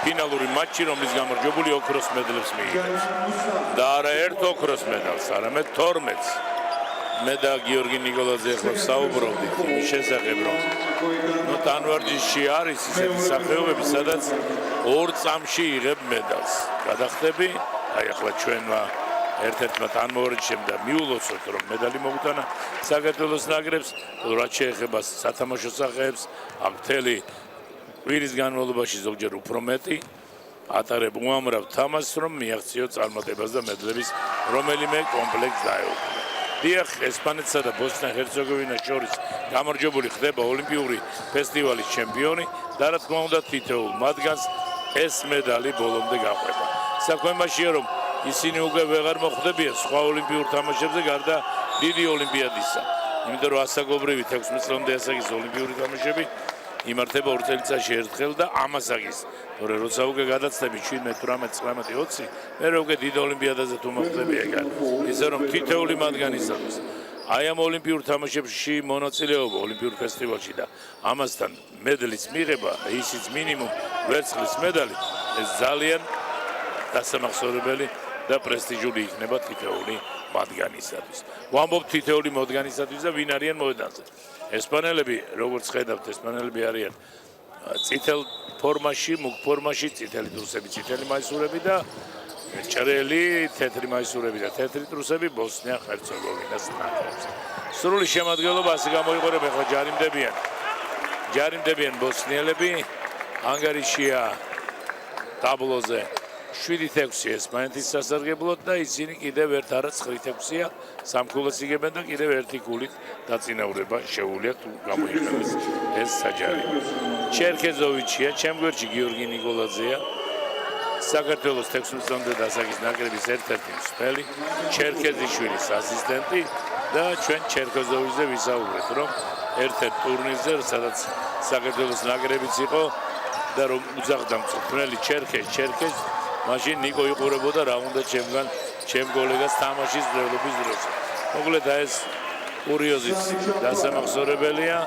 ფინალური მატჩი, რომლის გამარჯვებული ოქროს მედლებს მიიღებს. და არა ერთ ოქროს მედალს, არამედ 12-ს. მე და გიორგი ნიკოლაძე ახლა საუბრობდით იმის შესახებ, რომ ტანვარჯიშში არის ისეთი სახეობები, სადაც 2 წამში იღებ მედალს. გადახდები, აი ახლა ჩვენმა ერთ-ერთმა თანმოვარჯიშემ და მიულოცოთ, რომ მედალი მოგვიტანა საქართველოს ნაკრებს, რაც შეეხება სათამაშო სახეებს, ამ მთელი კვირის განმავლობაში ზოგჯერ უფრო მეტი ატარებ უამრავ თამაშს, რომ მიაღწიო წარმატებას და მედლების რომელიმე კომპლექტს დაეუფლა. დიახ, ესპანეთსა და ბოსნია-ჰერცეგოვინას შორის გამარჯვებული ხდება ოლიმპიური ფესტივალის ჩემპიონი და რა თქმა უნდა თითოეულ მათგანს ეს მედალი ბოლომდე გაყვება. საქმე მაშია, რომ ისინი უკვე ვეღარ მოხვდებიან სხვა ოლიმპიურ თამაშებზე გარდა დიდი ოლიმპიადისა. იმიტომ რომ ასაკობრივი 16 წლამდე ასაკის ოლიმპიური თამაშები იმართება 2 წელიწადში ერთხელ და ამასაკის. თორე როცა უკვე გადაცდები 17, 18, 19, 20, მერე უკვე დიდ ოლიმპიადაზე თუ მოხვდები ეგარ. ისე რომ თითოეული მათგანისათვის აი ამ ოლიმპიურ თამაშებში მონაწილეობა ოლიმპიურ ფესტივალში და ამასთან მედლის მიღება, ისიც მინიმუმ ვერცხლის მედალი, ეს ძალიან დასამახსოვრებელი და პრესტიჟული იქნება თითოეული მათგანისათვის. ვამბობ თითოეული მათგანისათვის და ვინ არიან მოედანზე. ესპანელები, როგორც ხედავთ, ესპანელები არიან წითელ ფორმაში, მუქ ფორმაში, წითელი ტრუსები, წითელი მაისურები და ჭრელი, თეთრი მაისურები და თეთრი ტრუსები ბოსნია-ჰერცეგოვინას ნაკრებს. სრული შემადგენლობა ასე გამოიყურება, ახლა ჯარიმდებიან ბოსნიელები, ანგარიშია ტაბლოზე 7-6 ესპანეთის სასარგებლოდ და ისინი კიდევ ერთ არა 9-6-ია სამქულას იგებენ და კიდევ ერთი გულით დაწინაურება შეუულიათ თუ გამოიყენოს ეს საჯარი. ჩერქეზოვიჩია, ჩემ გვერდში გიორგი ნიკოლაძეა, საქართველოს 16 წლამდე ასაკის ნაკრების ერთ-ერთი მსხვილი, ჩერქეზიშვილის ასისტენტი და ჩვენ ჩერქეზოვიჩზე ვისაუბრეთ, რომ ერთ-ერთ ტურნირზე, სადაც საქართველოს ნაკრებიც იყო და რომ უძახდა მწვრთნელი ჩერქეზ მაშინ ნიკო იყურებოდა რა უნდა ჩემ კოლეგას თამაშის ძრევლობის დროს. მოკლედ ეს კურიოზიც დასამახსოვრებელია.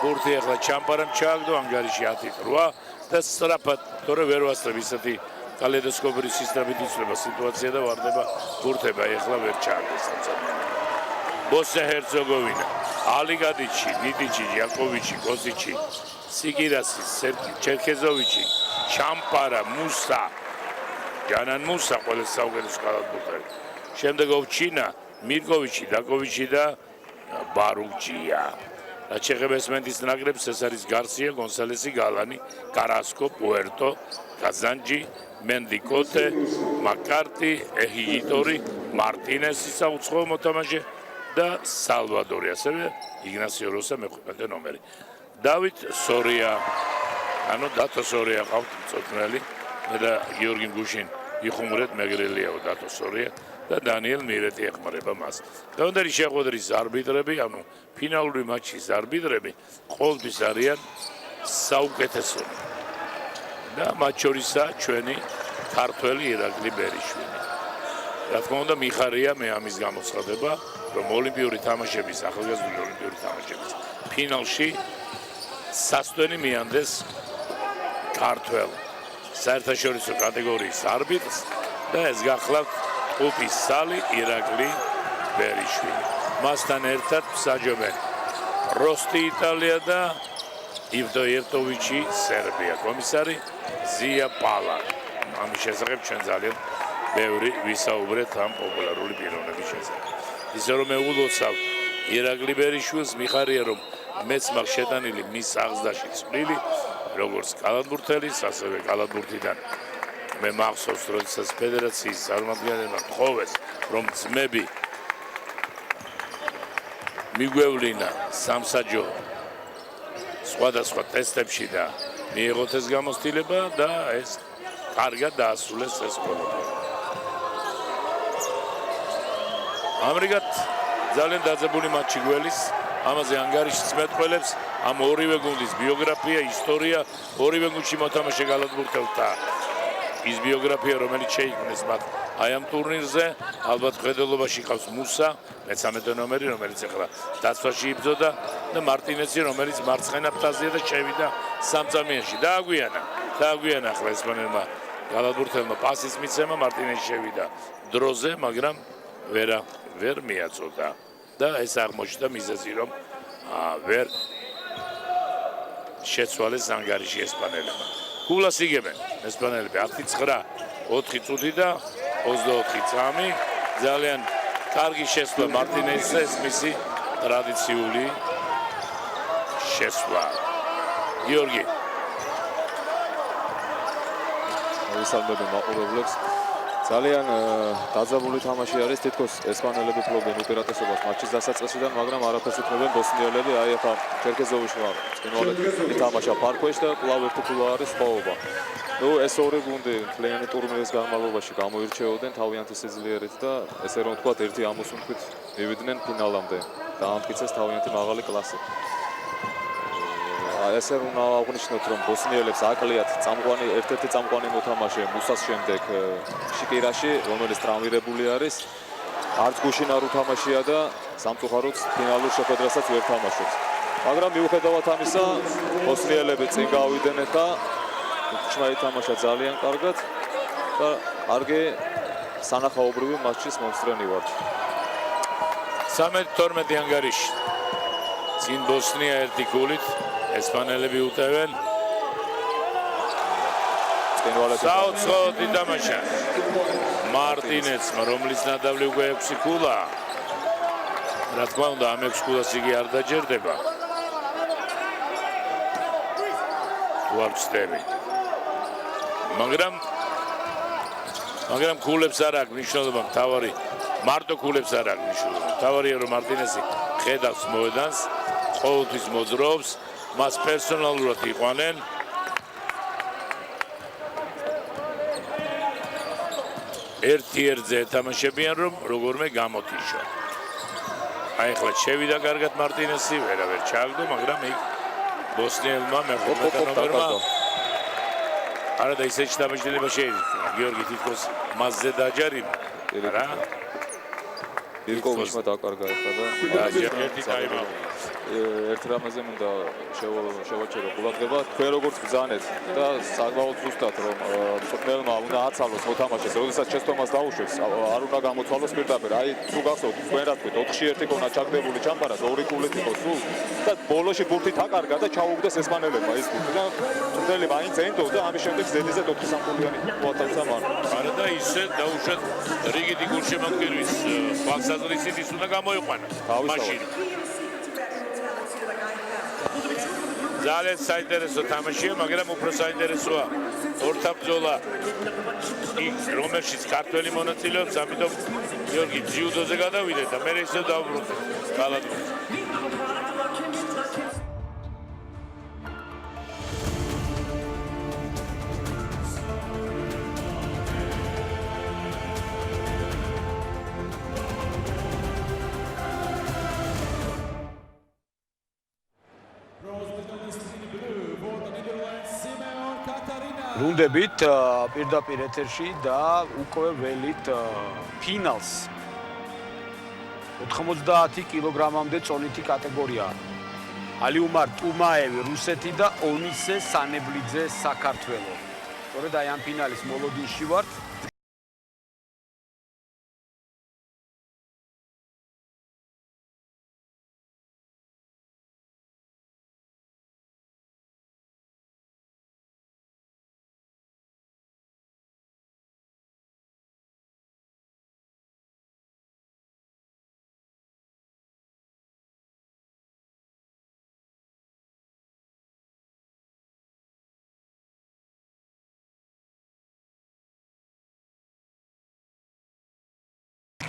ბურთი ახლა ჩამპარამ ჩააგდო ანგარიში 10-8 და სწრაფად, თორე ვერ ვასწრებ ისეთი კალედოსკოპური სისტემით იცვლება სიტუაცია და ვარდება ბურთები, ახლა ვერ ჩააგდეს სამწუხაროდ. ბოსნია-ჰერცეგოვინა, ალიგადიჩი, ნიდიჩი, იაკოვიჩი, კოზიჩი, სიგირასი, ჩერქეზოვიჩი, ჩამპარა, მუსა ჯანან მუსა ყველა საუკეთესო კალათბურთელი. შემდეგ ოვჩინა, მირკოვიჩი, დაკოვიჩი და ბარუჯია. რაც შეეხება ესპანეთის ნაკრებს, ეს არის გარსია, გონსალესი, გალანი, კარასკო, პუერტო, კაზანჯი, მენდიკოტე, მაკარტი, ეჰიტორი, მარტინესი საუცხოო მოთამაშე და სალვადორი, ასევე იგნასიო როსა მე-15 ნომერი. დავით სორია, ანუ დათო სორია ყავთ მწვრთნელი. მე და გიორგი გუშინ იხუმრეთ მეგრელიაო დათო სორია და დანიელ მირეტი ეხმარება მას. დღევანდელი შეხვედრის არბიტრები, ანუ ფინალური მატჩის არბიტრები ყოველთვის არიან საუკეთესო. და მათ შორისაა ჩვენი ქართველი ირაკლი ბერიშვილი. რა თქმა უნდა, მიხარია მე ამის გამოცხადება, რომ ოლიმპიური თამაშების, ახალგაზრდული ოლიმპიური თამაშების ფინალში სასტვენი მიანდეს ქართველ საერთაშორისო კატეგორიის არბიტრს და ეს გახლავთ ყოფის სალი ირაკლი ბერიშვილი. მასთან ერთად მსაჯობენ როსტი იტალია და ივდო ევტოვიჩი სერბია. კომისარი ზია პალა. ამის შესახებ ჩვენ ძალიან ბევრი ვისაუბრეთ ამ პოპულარული პიროვნების შესახებ. ისე რომ მე ულოცავ ირაკლი ბერიშვილს, მიხარია რომ მეც მაგ შეტანილი მის აღზრდაში წვლილი, როგორც კალათბურთელის, ასევე კალათბურთიდან მე მახსოვს, როდესაც ფედერაციის წარმომადგენლებმა თხოვეს, რომ ძმები მიგვევლინა სამსაჯო სხვადასხვა ტესტებში და მიიღოთ ეს გამოცდილება და ეს კარგად დაასრულეს ეს ყველაფერი. ამრიგად ძალიან დაძაბული მატჩი გველის, ამაზე ანგარიშიც მეტყველებს, ამ ორივე გუნდის ბიოგრაფია, ისტორია, ორივე გუნდში მოთამაშე კალათბურთელთა ის ბიოგრაფია, რომელიც შეიქმნეს მათ აი ამ ტურნირზე. ალბათ ხედელობაში ყავს მუსა, მე-13 ნომერი, რომელიც ახლა დაცვაში იბრძოდა და მარტინესი, რომელიც მარცხენა ფრთაზეა და შევიდა სამწამიანში. დააგვიანა ახლა ესპანელმა გალადბურთელმა პასის მიცემა, მარტინესი შევიდა დროზე, მაგრამ ვერ მიაწოდა და ეს აღმოჩნდა მიზეზი, რომ ვერ შეცვალეს ანგარიში ესპანელებმა. გულას იგებენ ესპანელები 10-9, 4 წუთი და 24 წამი. ძალიან კარგი შესვლა მარტინესზე, ეს მისი ტრადიციული შესვლა. გიორგი მოვისალმები მაყურებლებს. ძალიან დაძაბული თამაში არის, თითქოს ესპანელები ფლობდნენ უპირატესობას მატჩის დასაწყისიდან, მაგრამ არაფერს უთმობენ ბოსნიელები. აი ახლა ჩერქეზოვიშმა წინვალედ ითამაშა ფარქვეშ და კვლავ ერთი ქულა არის სხვაობა. ეს ორი გუნდი მთლიანი ტურნირის განმავლობაში გამოირჩეოდნენ თავიანთი სიძლიერით და ესე რომ ვთქვათ, ერთი ამოსუნთქვით მივიდნენ ფინალამდე. დაამტკიცეს თავიანთი მაღალი კლასი. ესე რომ აღნიშნოთ, რომ ბოსნიელებს აკლიათ ერთ-ერთი წამყვანი მოთამაშე მუსას შემდეგ შიკირაში, რომელიც ტრავმირებული არის. არც გუშინ არ უთამაშია და სამწუხაროდ ფინალურ შეხვედრასაც ვერ თამაშობს. მაგრამ მიუხედავად ამისა, ბოსნიელები წინ გავიდნენ და ჩმა ითამაშა ძალიან კარგად და კარგი სანახაობრივი მატჩის მომსწრენი ვართ. 13-12 ანგარიში. წინ ბოსნია ერთი გოლით, ესპანელები უტევენ. საოცრად ითამაშა მარტინესმა, რომლის ნადავლი უკვე 6 ქულა. რა თქმა უნდა, ამ 6 ქულას იგი არ დაჯერდება. თუ არ ვწდები. მაგრამ ქულებს არ აქვს მნიშვნელობა, მთავარი მარტო ქულებს არ აქვს მნიშვნელობა. მთავარია რომ მარტინესი ხედავს მოედანს, ყოველთვის მოძრაობს, მას პერსონალურად იყვანენ. ერთ-ერთზე ეთამაშებიან, რომ როგორმე გამოთიშო. აი ახლა შევიდა კარგად მარტინესი, ვერავერ ჩააგდო, მაგრამ იქ ბოსნიელმა მეხუთე ნომერმა არა და ისეთი დამაჯერება შეიძლება. გიორგი თითქოს მასზე დაჯარიმა. რა? ბირკოვიჩმა დაკარგა ახლა და ერთი ტაიმაუტი. ერთ რამაზე მინდა შევაჩერო ყურადღება. თქვენ როგორც ბრძანეთ და საკმაოდ ზუსტად რომ მწვრთნელმა უნდა აცალოს მოთამაშეს, როდესაც შეცდომას დაუშვებს, არ უნდა გამოცვალოს პირდაპირ. აი თუ გახსოვთ, თქვენ რა თქვით, 4-ში ერთი ქონა ჩაგდებული ჩამბარას, 2 ქულით იყო სულ და ბოლოში ბურთით აკარგა და ჩაუგდეს ესპანელებმა ის ბურთი და მწვრთნელი მაინც ენდობდა, ამის შემდეგ ზედიზედ 4 სამხულიანი მოათავსა მან. არა და ისე დაუშვათ რიგითი გულშემატკივრის ხვალსაზრისით ის უნდა გამოიყვანა მაშინ. ძალიან საინტერესო თამაშია, მაგრამ უფრო საინტერესოა ორთაბრძოლა იქ, რომელშიც ქართველი მონაწილეობს, ამიტომ გიორგი ჯიუდოზე გადავიდეთ და მე ისევ დავბრუნდეთ გალადბურთს. ბრუნდებით პირდაპირ ეთერში და უკვე ველით ფინალს. 90 კილოგრამამდე წონითი კატეგორია. ალიუმარ ტუმაევი რუსეთი და ონისე სანებლიძე საქართველო. სწორედ აი ამ ფინალის მოლოდინში ვართ.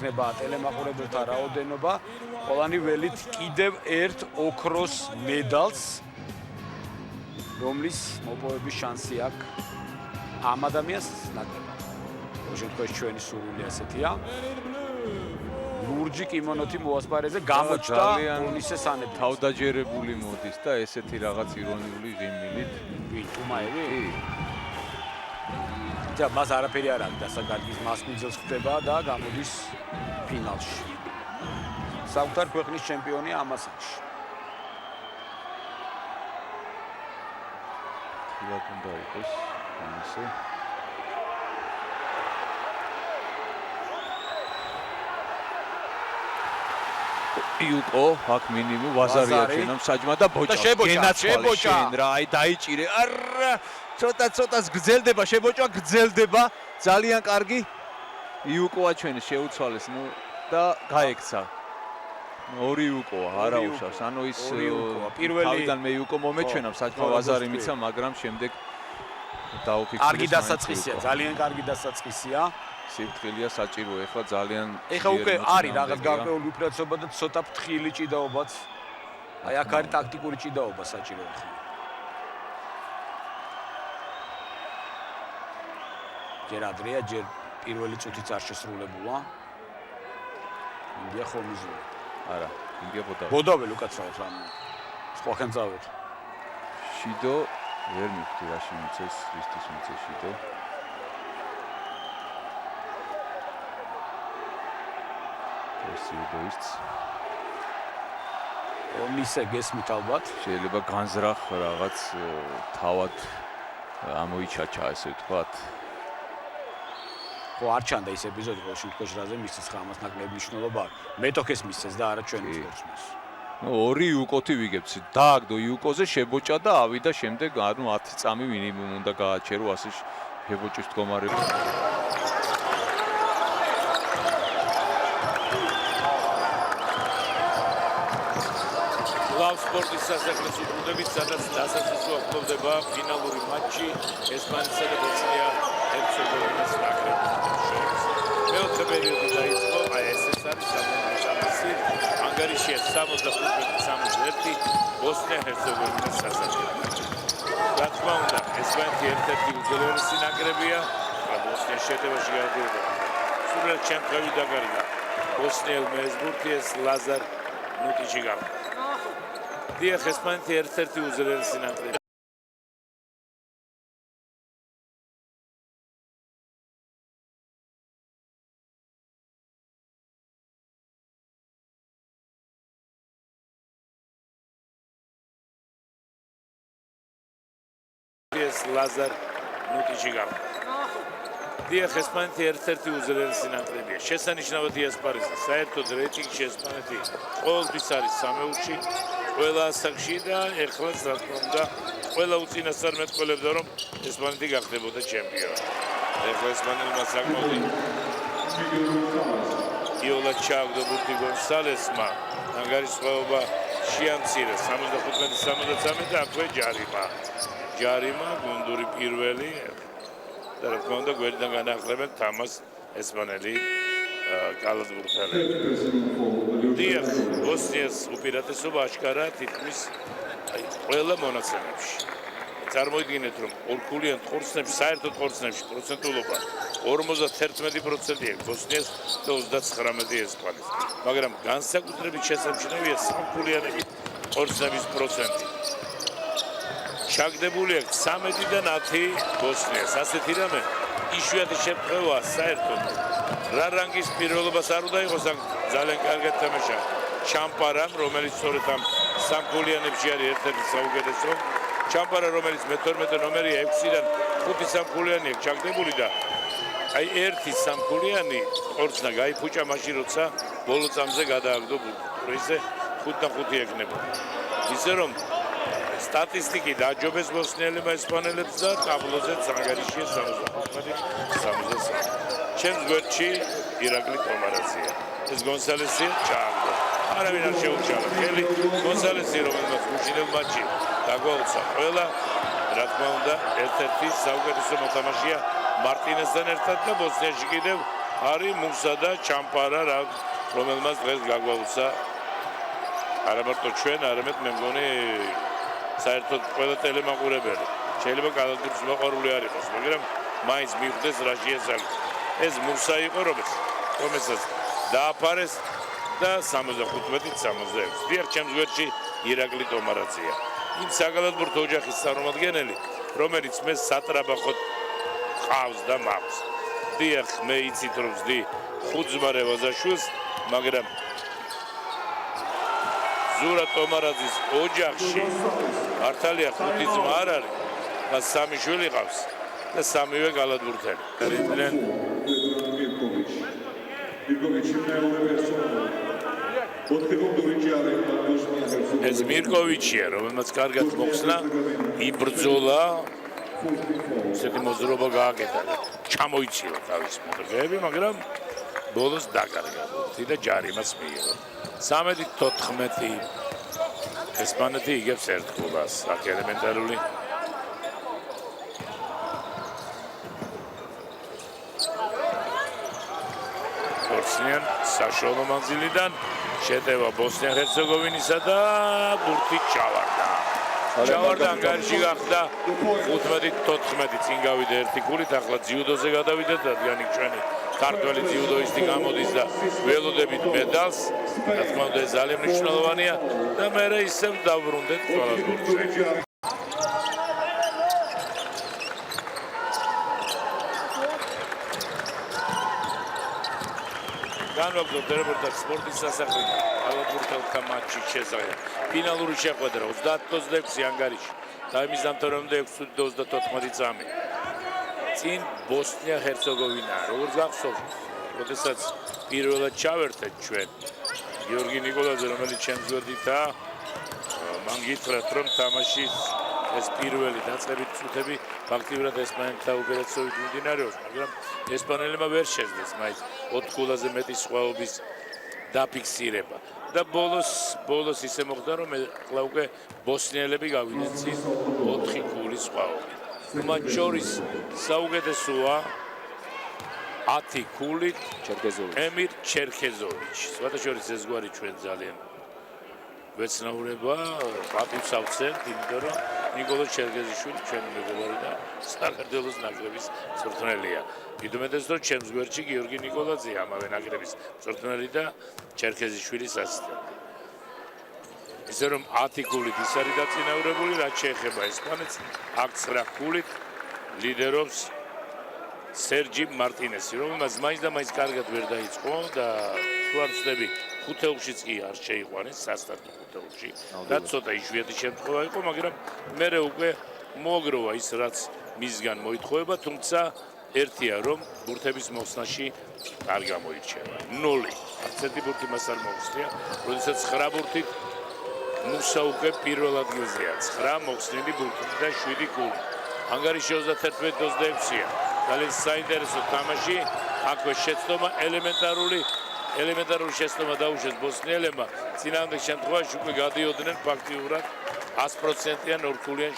იქნება ტელემაყურებელთა რაოდენობა, ყველანი ველით კიდევ ერთ ოქროს მედალს, რომლის მოპოვების შანსი აქვს ამ ადამიანს ნაკლებად. შემთხვევაში ჩვენი სურვილი ასეთია. ლურჯი კიმონოთი მოასპარეზე გამოჩნდა ონისე სანებლიძე. თავდაჯერებული მოდის და ესეთი რაღაც ირონიული ღიმილით. ტუმაევი? და მას არაფერი არ აქვს დასაკარგის მასპინძელს ხვდება და გამოდის ფინალში. საკუთარ ქვეყნის ჩემპიონია ამასაში. ხილად უნდა იყოს ამასე. იუკო აქ მინიმუმ ვაზარი აჩვენებს საჯმა და ბოჭა შებოჭა რა აი დაიჭირე არა ცოტას გრძელდება შებოჭა გრძელდება ძალიან კარგი იუკო აჩვენეს შეუცვალეს ნუ და გაექცა ორი იუკოა არა უშავს ანუ ის თავიდან მე იუკო მომეჩვენა საჯმა ვაზარი მიცა მაგრამ შემდეგ დაუფიქსირეს კარგი დასაწყისია ძალიან კარგი დასაწყისია სიფრთხილეა საჭირო ეხლა ძალიან ეხლა უკვე არის რაღაც გარკვეული უპირატესობა და ცოტა ფრთხილი ჭიდაობაც აი აქ არის ტაქტიკური ჭიდაობა საჭირო ეხლა ჯერ ადრეა ჯერ პირველი წუთიც არ შესრულებულა ინდია ხომიზული არა ინდია ბოდაველი უკაცრავად რა სხვახან წავედ შიდო ვერ მივხვდი რაში მიცეს ვისთვის მიცეს შიდო სიუდოიც ომისე გესმით ალბათ შეიძლება განზრახ რაღაც თავად ამოიჩაჩა ესე ვთქვათ ხო არ ჩანდა ის ეპიზოდი ყოველ შემთხვევაში რაზე მისცეს ხა ამას ნაკლები მნიშვნელობა აქვს მეტოქეს მისცეს და არა ჩვენ სპორტსმენს ნუ ორი იუკოთი ვიგებთ დააგდო იუკოზე შებოჭა და ავიდა შემდეგ ანუ 10 წამი მინიმუმ უნდა გააჩერო ასე შებოჭის მდგომარეობა სპორტის სასახლეს უბრუნდებით, სადაც დასაწყისო ახლოვდება ფინალური მატჩი ესპანეთსა და ბოსნია-ჰერცეგოვინის ნაკრებთან შორის. მეოთხე პერიოდი დაიწყო, აი ეს არის სამი, ანგარიშია 75-61, ბოსნია-ჰერცეგოვინის სასახლე. რა თქმა უნდა, ესპანეთი ერთ-ერთი უძლიერესი ნაკრებია, ბოსნია შეტევაში გადიოდა. სულ ჩემპიონი დაგარიგა. ბოსნიელ მეზბურთიეს ლაზარ ნუტიჩი გამო. დიახ, ესპანეთი ერთ-ერთი უძლიერესი ნაკრებია. ლაზარ ნუტიჩი გამო. დიახ, ესპანეთი ერთ-ერთი უძლიერესი ნაკრებია. შესანიშნავად იასპარეზა. საერთოდ რეიტინგში ესპანეთი ყოველთვის არის სამეულში. ყველა ასაკში და ეხლაც რა თქმა უნდა ყველა უწინასწარ მეტყველებდა რომ ესპანეთი გახდებოდა ჩემპიონი. ეხლა ესპანელმა საკმაოდ იოლად ჩააგდო ბურთი გონსალესმა ანგარიშვალობა შეამცირა 75-73 და აქვე ჯარიმა გუნდური პირველი და რა თქმა უნდა გვერდიდან განახლებენ თამას ესპანელი კალათბურთელები. დიახ, ბოსნიას უპირატესობა აშკარა თითქმის ყველა მონაცემებში. წარმოიდგინეთ, რომ ორქულიან ხორცნებში, საერთოდ ხორცნებში პროცენტულობა 51%-ია ბოსნიას და 39% ესპანეთს. მაგრამ განსაკუთრებით შესამჩნევია სამქულიანები ხორცნების პროცენტი. ჩაგდებული აქვს 13-დან 10 ბოსნიას. ასეთი რამე იშვიათი შემთხვევაა საერთოდ. რა რანგის პირველობას არ უნდა იყოს ან ძალიან კარგად თამაშა ჩამპარამ, რომელიც სწორედ ამ სამქულიანებში არის ერთ-ერთი საუკეთესო. ჩამპარა, რომელიც მე-12 ნომერია 6-დან 5 სამქულიანი აქვს ჩაგდებული და აი ერთი სამქულიანი ხორცნა გაიფუჭა მაშინ როცა ბოლო წამზე გადააგდო ბურთი. ისე 5-5 ეკნებოდა. ისე რომ სტატისტიკი დაჯობეს ბოსნიელებმა ესპანელებს და ტაბლოზე ანგარიშია 75-73. ჩემს გვერდში ირაკლი ტომარაძეა. ეს გონსალესი ჩააგდო. არავინ არ შეუჩალა. ხელი გონსალესი რომელმაც გუშინელ მატჩში დაგვალოცა ყველა რა თქმა უნდა ერთ-ერთი საუკეთესო მოთამაშეა მარტინესთან ერთად და ბოსნიაში კიდევ არის მუსა და ჩამპარა რომელმაც დღეს გაგვალოცა არა მარტო ჩვენ, არამედ მე მგონი საერთოდ ყველა ტელემაყურებელი. შეიძლება კალათბურთის მოყვარული არ იყოს, მაგრამ მაინც მიხვდეს რა შეესალო. ეს მუსა იყო რომელსაც დააფარეს და 75-66. დიახ, ჩემს გვერდში ირაკლი ტომარაძეა. იმ საკალათბურთო ოჯახის წარმომადგენელი, რომელიც მე სატრაბახოდ ყავს და მაქვს. დიახ, მე იცით რომ ვზდი ხუძმარე ვაზაშვილს, მაგრამ ზურა ტომარაძის ოჯახში მართალია 5 ძმა არ არის და 3 შვილი ყავს და 3-ვე გალადბურთელი. არიდნენ ეს მირკოვიჩია, რომელმაც კარგად მოხსნა, იბრძოლა, ისეთი მოძრაობა გააკეთა და ჩამოიცილა თავის მოძრაობები, მაგრამ ბოლოს დაკარგა ბურთი და ჯარიმას მიიღო. 13-14 ესპანეთი იგებს ერთ კლუბს, აქ ელემენტარული ორსნიან საშუალო მანძილიდან შეტევა ბოსნია-ჰერცეგოვინისა და ბურთი ჩავარდა. ჩავარდა ანგარიში გახდა 15-14 წინ გავიდა ერთი ქულით, ახლა ძიუდოზე გადავიდეთ და დიანიკ ჩვენი ქართველი ძიუდოისტი გამოდის და ველოდებით მედალს. რა თქმა უნდა, ეს ძალიან მნიშვნელოვანია და მე ისევ დავბრუნდეთ ყველა ბურთში. განვაგრძობთ რეპორტაჟს სპორტის სასახლიდან. გალადბურთელთა მატჩი შესახებ. ფინალური შეხვედრა 30-26 ანგარიში. ტაიმის დამთავრებამდე 6-24 წამი. წინ ბოსნია-ჰერცეგოვინა. როგორც გახსოვთ, როდესაც პირველად ჩავერთეთ ჩვენ გიორგი ნიკოლაძე, რომელიც ჩემს გვერდითაა, მან გითხრათ, რომ თამაშის ეს პირველი დაწყებით წუთები ფაქტიურად ესპანელთა უპირატესობით მიმდინარეობს, მაგრამ ესპანელებმა ვერ შეძლეს მაინც 4 გოლაზე მეტი სხვაობის დაფიქსირება. და ბოლოს ისე მოხდა, რომ ახლა უკვე ბოსნიელები გავიდნენ წინ 4 გოლის სხვაობით. მათ შორის საუკეთესოა 10 გოლით ემირ ჩერქეზოვიჩი. სხვათა შორის ეს გვარი ჩვენ ძალიან ვეცნაურება, პატივს ავცემთ, იმიტომ რომ ნიკოლოზ ჩერქეზიშვილი ჩვენი მეგობარი და საქართველოს ნაკრების მწვრთნელია. იმედებს რომ ჩემს გვერდში გიორგი ნიკოლაძეა, ამავე ნაკრების მწვრთნელი და ჩერქეზიშვილის ასისტენტი. ისე რომ 10 გოლით ის არის დაწინაურებული, რაც შეეხება ესპანეთს, აქ 9 გოლით ლიდერობს სერჯი მარტინესი, რომელმაც მაინც და მაინც კარგად ვერ დაიწყო და თუ არ ვცდები, ხუთეულშიც კი არ შეიყვანეს სასტარტო ხუთეულში. რაც ცოტა იშვიათი შემთხვევა იყო, მაგრამ მერე უკვე მოაგროვა ის, რაც მისგან მოითხოვება, თუმცა ერთია, რომ ბურთების მოხსნაში არ გამოირჩევა. 0. ასეთი ბურთი მას არ მოუხსნია, როდესაც 9 ბურთით მუსა უკვე პირველ ადგილზეა. 9 მოხსნილი ბურთით და 7 გოლი. ანგარიში 31-26-ია. ძალიან საინტერესო თამაში, აქვე შეცდომა ელემენტარული შეცდომა დაუშვეს ბოსნიელებმა. წინააღმდეგ შემთხვევაში უკვე გადიოდნენ ფაქტიურად 100%-იან ორქულიან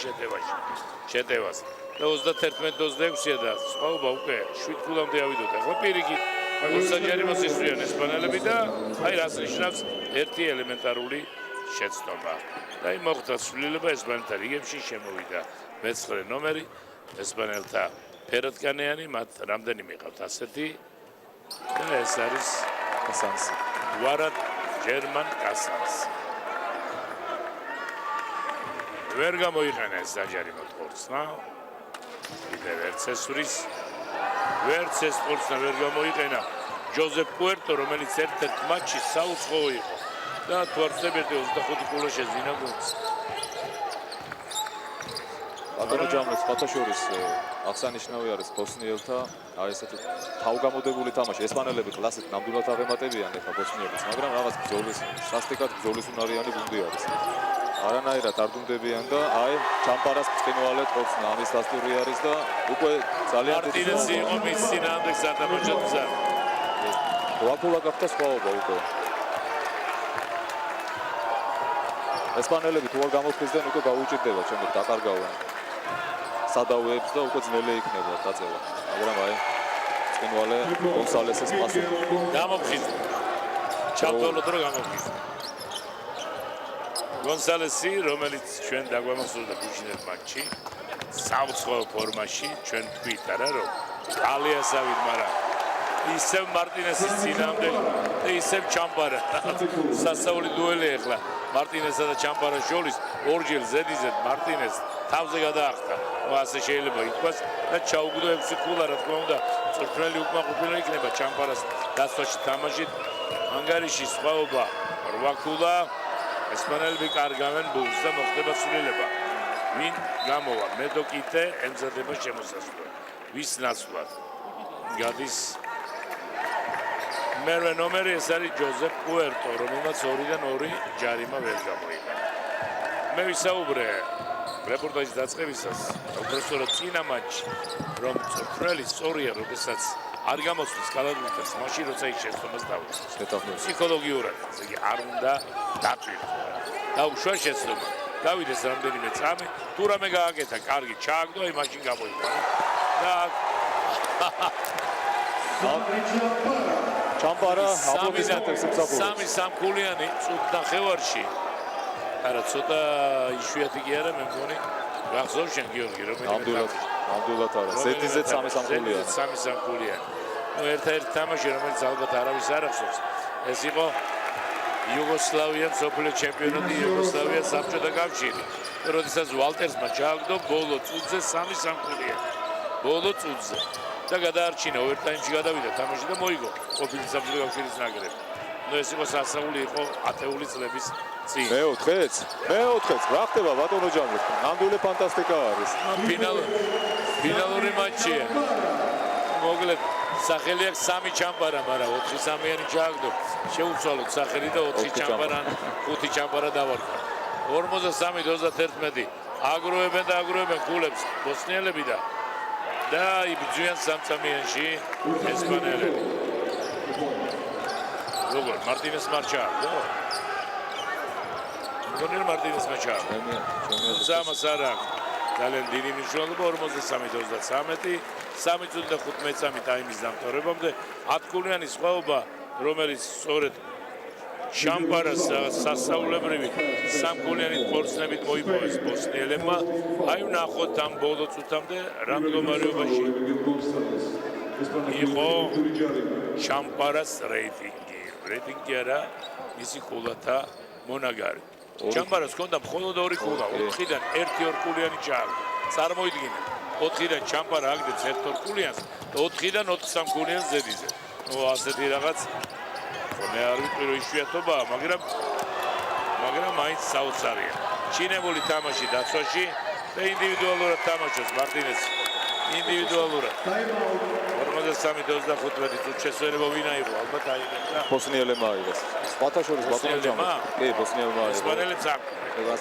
შეტევას. და 31-26-ია და სხვაობა უკვე 7 გოლამდე ავიდოთ. ახლა პირიქით მოსაჯარიმოს ისვრიან ესპანელები და აი რას ნიშნავს ერთი ელემენტარული შეცდომა. და აი მოხდა ცვლილება ესპანელთა რიგებში შემოვიდა მე-9 ნომერი ესპანელთა ფერატკანიანი, მათ რამდენიმე ყავთ ასეთი და ეს არის კასანსი. ვარად ჯერმან კასანსი. ვერ გამოიყენა ეს საჯარიმო ხორცნა. კიდევ ერთ წესვრის ვერც ეს ხორცნა ვერ გამოიყენა ჯოზეფ პუერტო, რომელიც ერთ-ერთ მატჩში საუცხოო იყო და თუ არ ვცდებით 25 გოლა შეძინა გუნდს. ბატონო ჯამროს ფათაშორის აღსანიშნავი არის ბოსნიელთა აი ესეთი თავგამოდებული თამაში. ესპანელები კლასით ნამდვილად აღემატებიან ეხა ბოსნიელებს, მაგრამ რაღაც ბრძოლის სასტიკად ბრძოლის უნარიანი გუნდი არის. არანაირად არ დუნდებიან და აი ჩამპარას ბრწყინვალე ხორცნა ამის დასტური არის და უკვე ძალიან მარტინესი იყო მის წინააღმდეგ სადამოჯოთზე. ვაკულა გახდა სხვაობა უკვე. ესპანელები თუ არ გამოხიზდნენ უკვე გაუჭირდება შემდეგ დაკარგავენ სადავეებს და უკვე ძნელი იქნება დაწევა. მაგრამ აი ბრწყინვალე გონსალესის პასი გამოფხიზდა. ჩავთვალოთ რომ გამოფხიზდა. გონსალესი, რომელიც ჩვენ დაგვამახსოვრდა გუშინელ მატჩში, საუცხოო ფორმაში, ჩვენ თქვით არა რომ ალიასავით, მაგრამ ისევ მარტინესის წინააღმდეგ და ისევ ჩამპარა. სასაული დუელი ახლა მარტინესსა და ჩამპარას შორის ორჯერ ზედიზედ მარტინეს თავზე გადაახტა. ასე შეიძლება ითქვას და ჩაუგდო 6 ქულა, რა თქმა უნდა, წვრთნელი უკმაყოფილო იქნება ჩამპარას დასვაში თამაშით. ანგარიშის სხვაობა 8 ქულა. ესპანელები კარგავენ ბულს და მოხდება სულელება. ვინ გამოვა? მედოკიტე ემზადება შემოსასვლელად. ვის ნაცვლად? გადის მერვე ნომერი, ეს არის ჯოზეფ პუერტო, რომელმაც 2-დან 2 ჯარიმა ვერ გამოიყენა. მე ვისაუბრე რეპორტაჟის დაწყებისას, უბრალოდ წინა მატჩი, რომ წვრთნელი სწორია, როდესაც არ გამოსვლის კალათბურთელს, მაშინ როცა ის შეცდომას დაუწყოს. ფსიქოლოგიურად, ესე იგი არ უნდა დატვირთო. დაუშვა შეცდომა. გავიდეს რამდენიმე წამი, თუ რამე გააკეთა, კარგი, ჩააგდო, აი მაშინ გამოიყენა. და ჩამპარა აპლოდისმენტებს ემსახურებს. 3 ქულიანი წუთ ნახევარში. არა, ცოტა იშვიათი კი არა, მე მგონი. გახსოვს შენ გიორგი, რომელიც ნამდვილად არა. ზედიზე 3 ქულიანი. 3 ქულიანი. ნუ ერთ-ერთი თამაში, რომელიც ალბათ არავის არ ახსოვს. ეს იყო იუგოსლავია მსოფლიო ჩემპიონატი, იუგოსლავია საბჭოთა კავშირი. როდესაც ვალტერსმა ჩააგდო ბოლო წუთზე 3 ქულიანი. ბოლო წუთზე. და გადაარჩინა ოვერტაიმში გადავიდა თამაში და მოიგო ყოფილი საბჭოთა კავშირის ნაკრები. ნუ ეს იყო სასაული, იყო ათეული წლების წინ. მეოთხეც რა ხდება ბატონო ჯამბო? ნამდვილი ფანტასტიკა არის. ფინალური მატჩია. მოკლედ სახელი აქვს 3 ჩამპარა, მაგრამ 4-3-იანი ჩააგდო. შეუცვალოთ სახელი და 4 ჩამპარა, 5 ჩამპარა დავარქვა. 43-31 აგროვებენ ქულებს ბოსნიელები და იბრძვიან 3-წამიანში ესპანელები. როგორ მარტინეს მარჩააგდო? გონერ მარტინეს მარჩააგდო. სამას არა ძალიან დიდი მნიშვნელობა 43-33 3 წუთი და 15 წამი ტაიმის დამთავრებამდე 10 ქულიანი სხვაობა, რომელიც სწორედ შამპარას სასწაულებრივი 3 ქულიანი ხორცნებით მოიპოვეს ბოსნიელებმა. აი ვნახოთ ამ ბოლო წუთამდე რა მდგომარეობაში იყო შამპარას რეიტინგი. რეიტინგი არა, მისი ქულათა მონაგარი. ჩამპარას ჰქონდა მხოლოდ 2 ქულა, 4-დან 1-2 ქულიანი ჩააგდო. წარმოიდგინე, 4-დან ჩამპარა აგდებს 1-2 ქულიანს და 4-დან 23 ქულიანს ზედიზე. ნუ ასეთი რაღაც მე არ ვიტყვი რომ იშვიათობაა, მაგრამ მაინც საოცარია. ჩინებული თამაში დაცვაში და ინდივიდუალურად თამაშობს მარტინესი. ინდივიდუალურად. 43-25 წუთი შესაძლებლობა ვინ აიღო? ალბათ აიღეს და ბოსნიელებმა აიღეს. სხვათა შორის ბატონო ჯამბო. კი, ბოსნიელებმა აიღეს. ესპანელებს აქვს.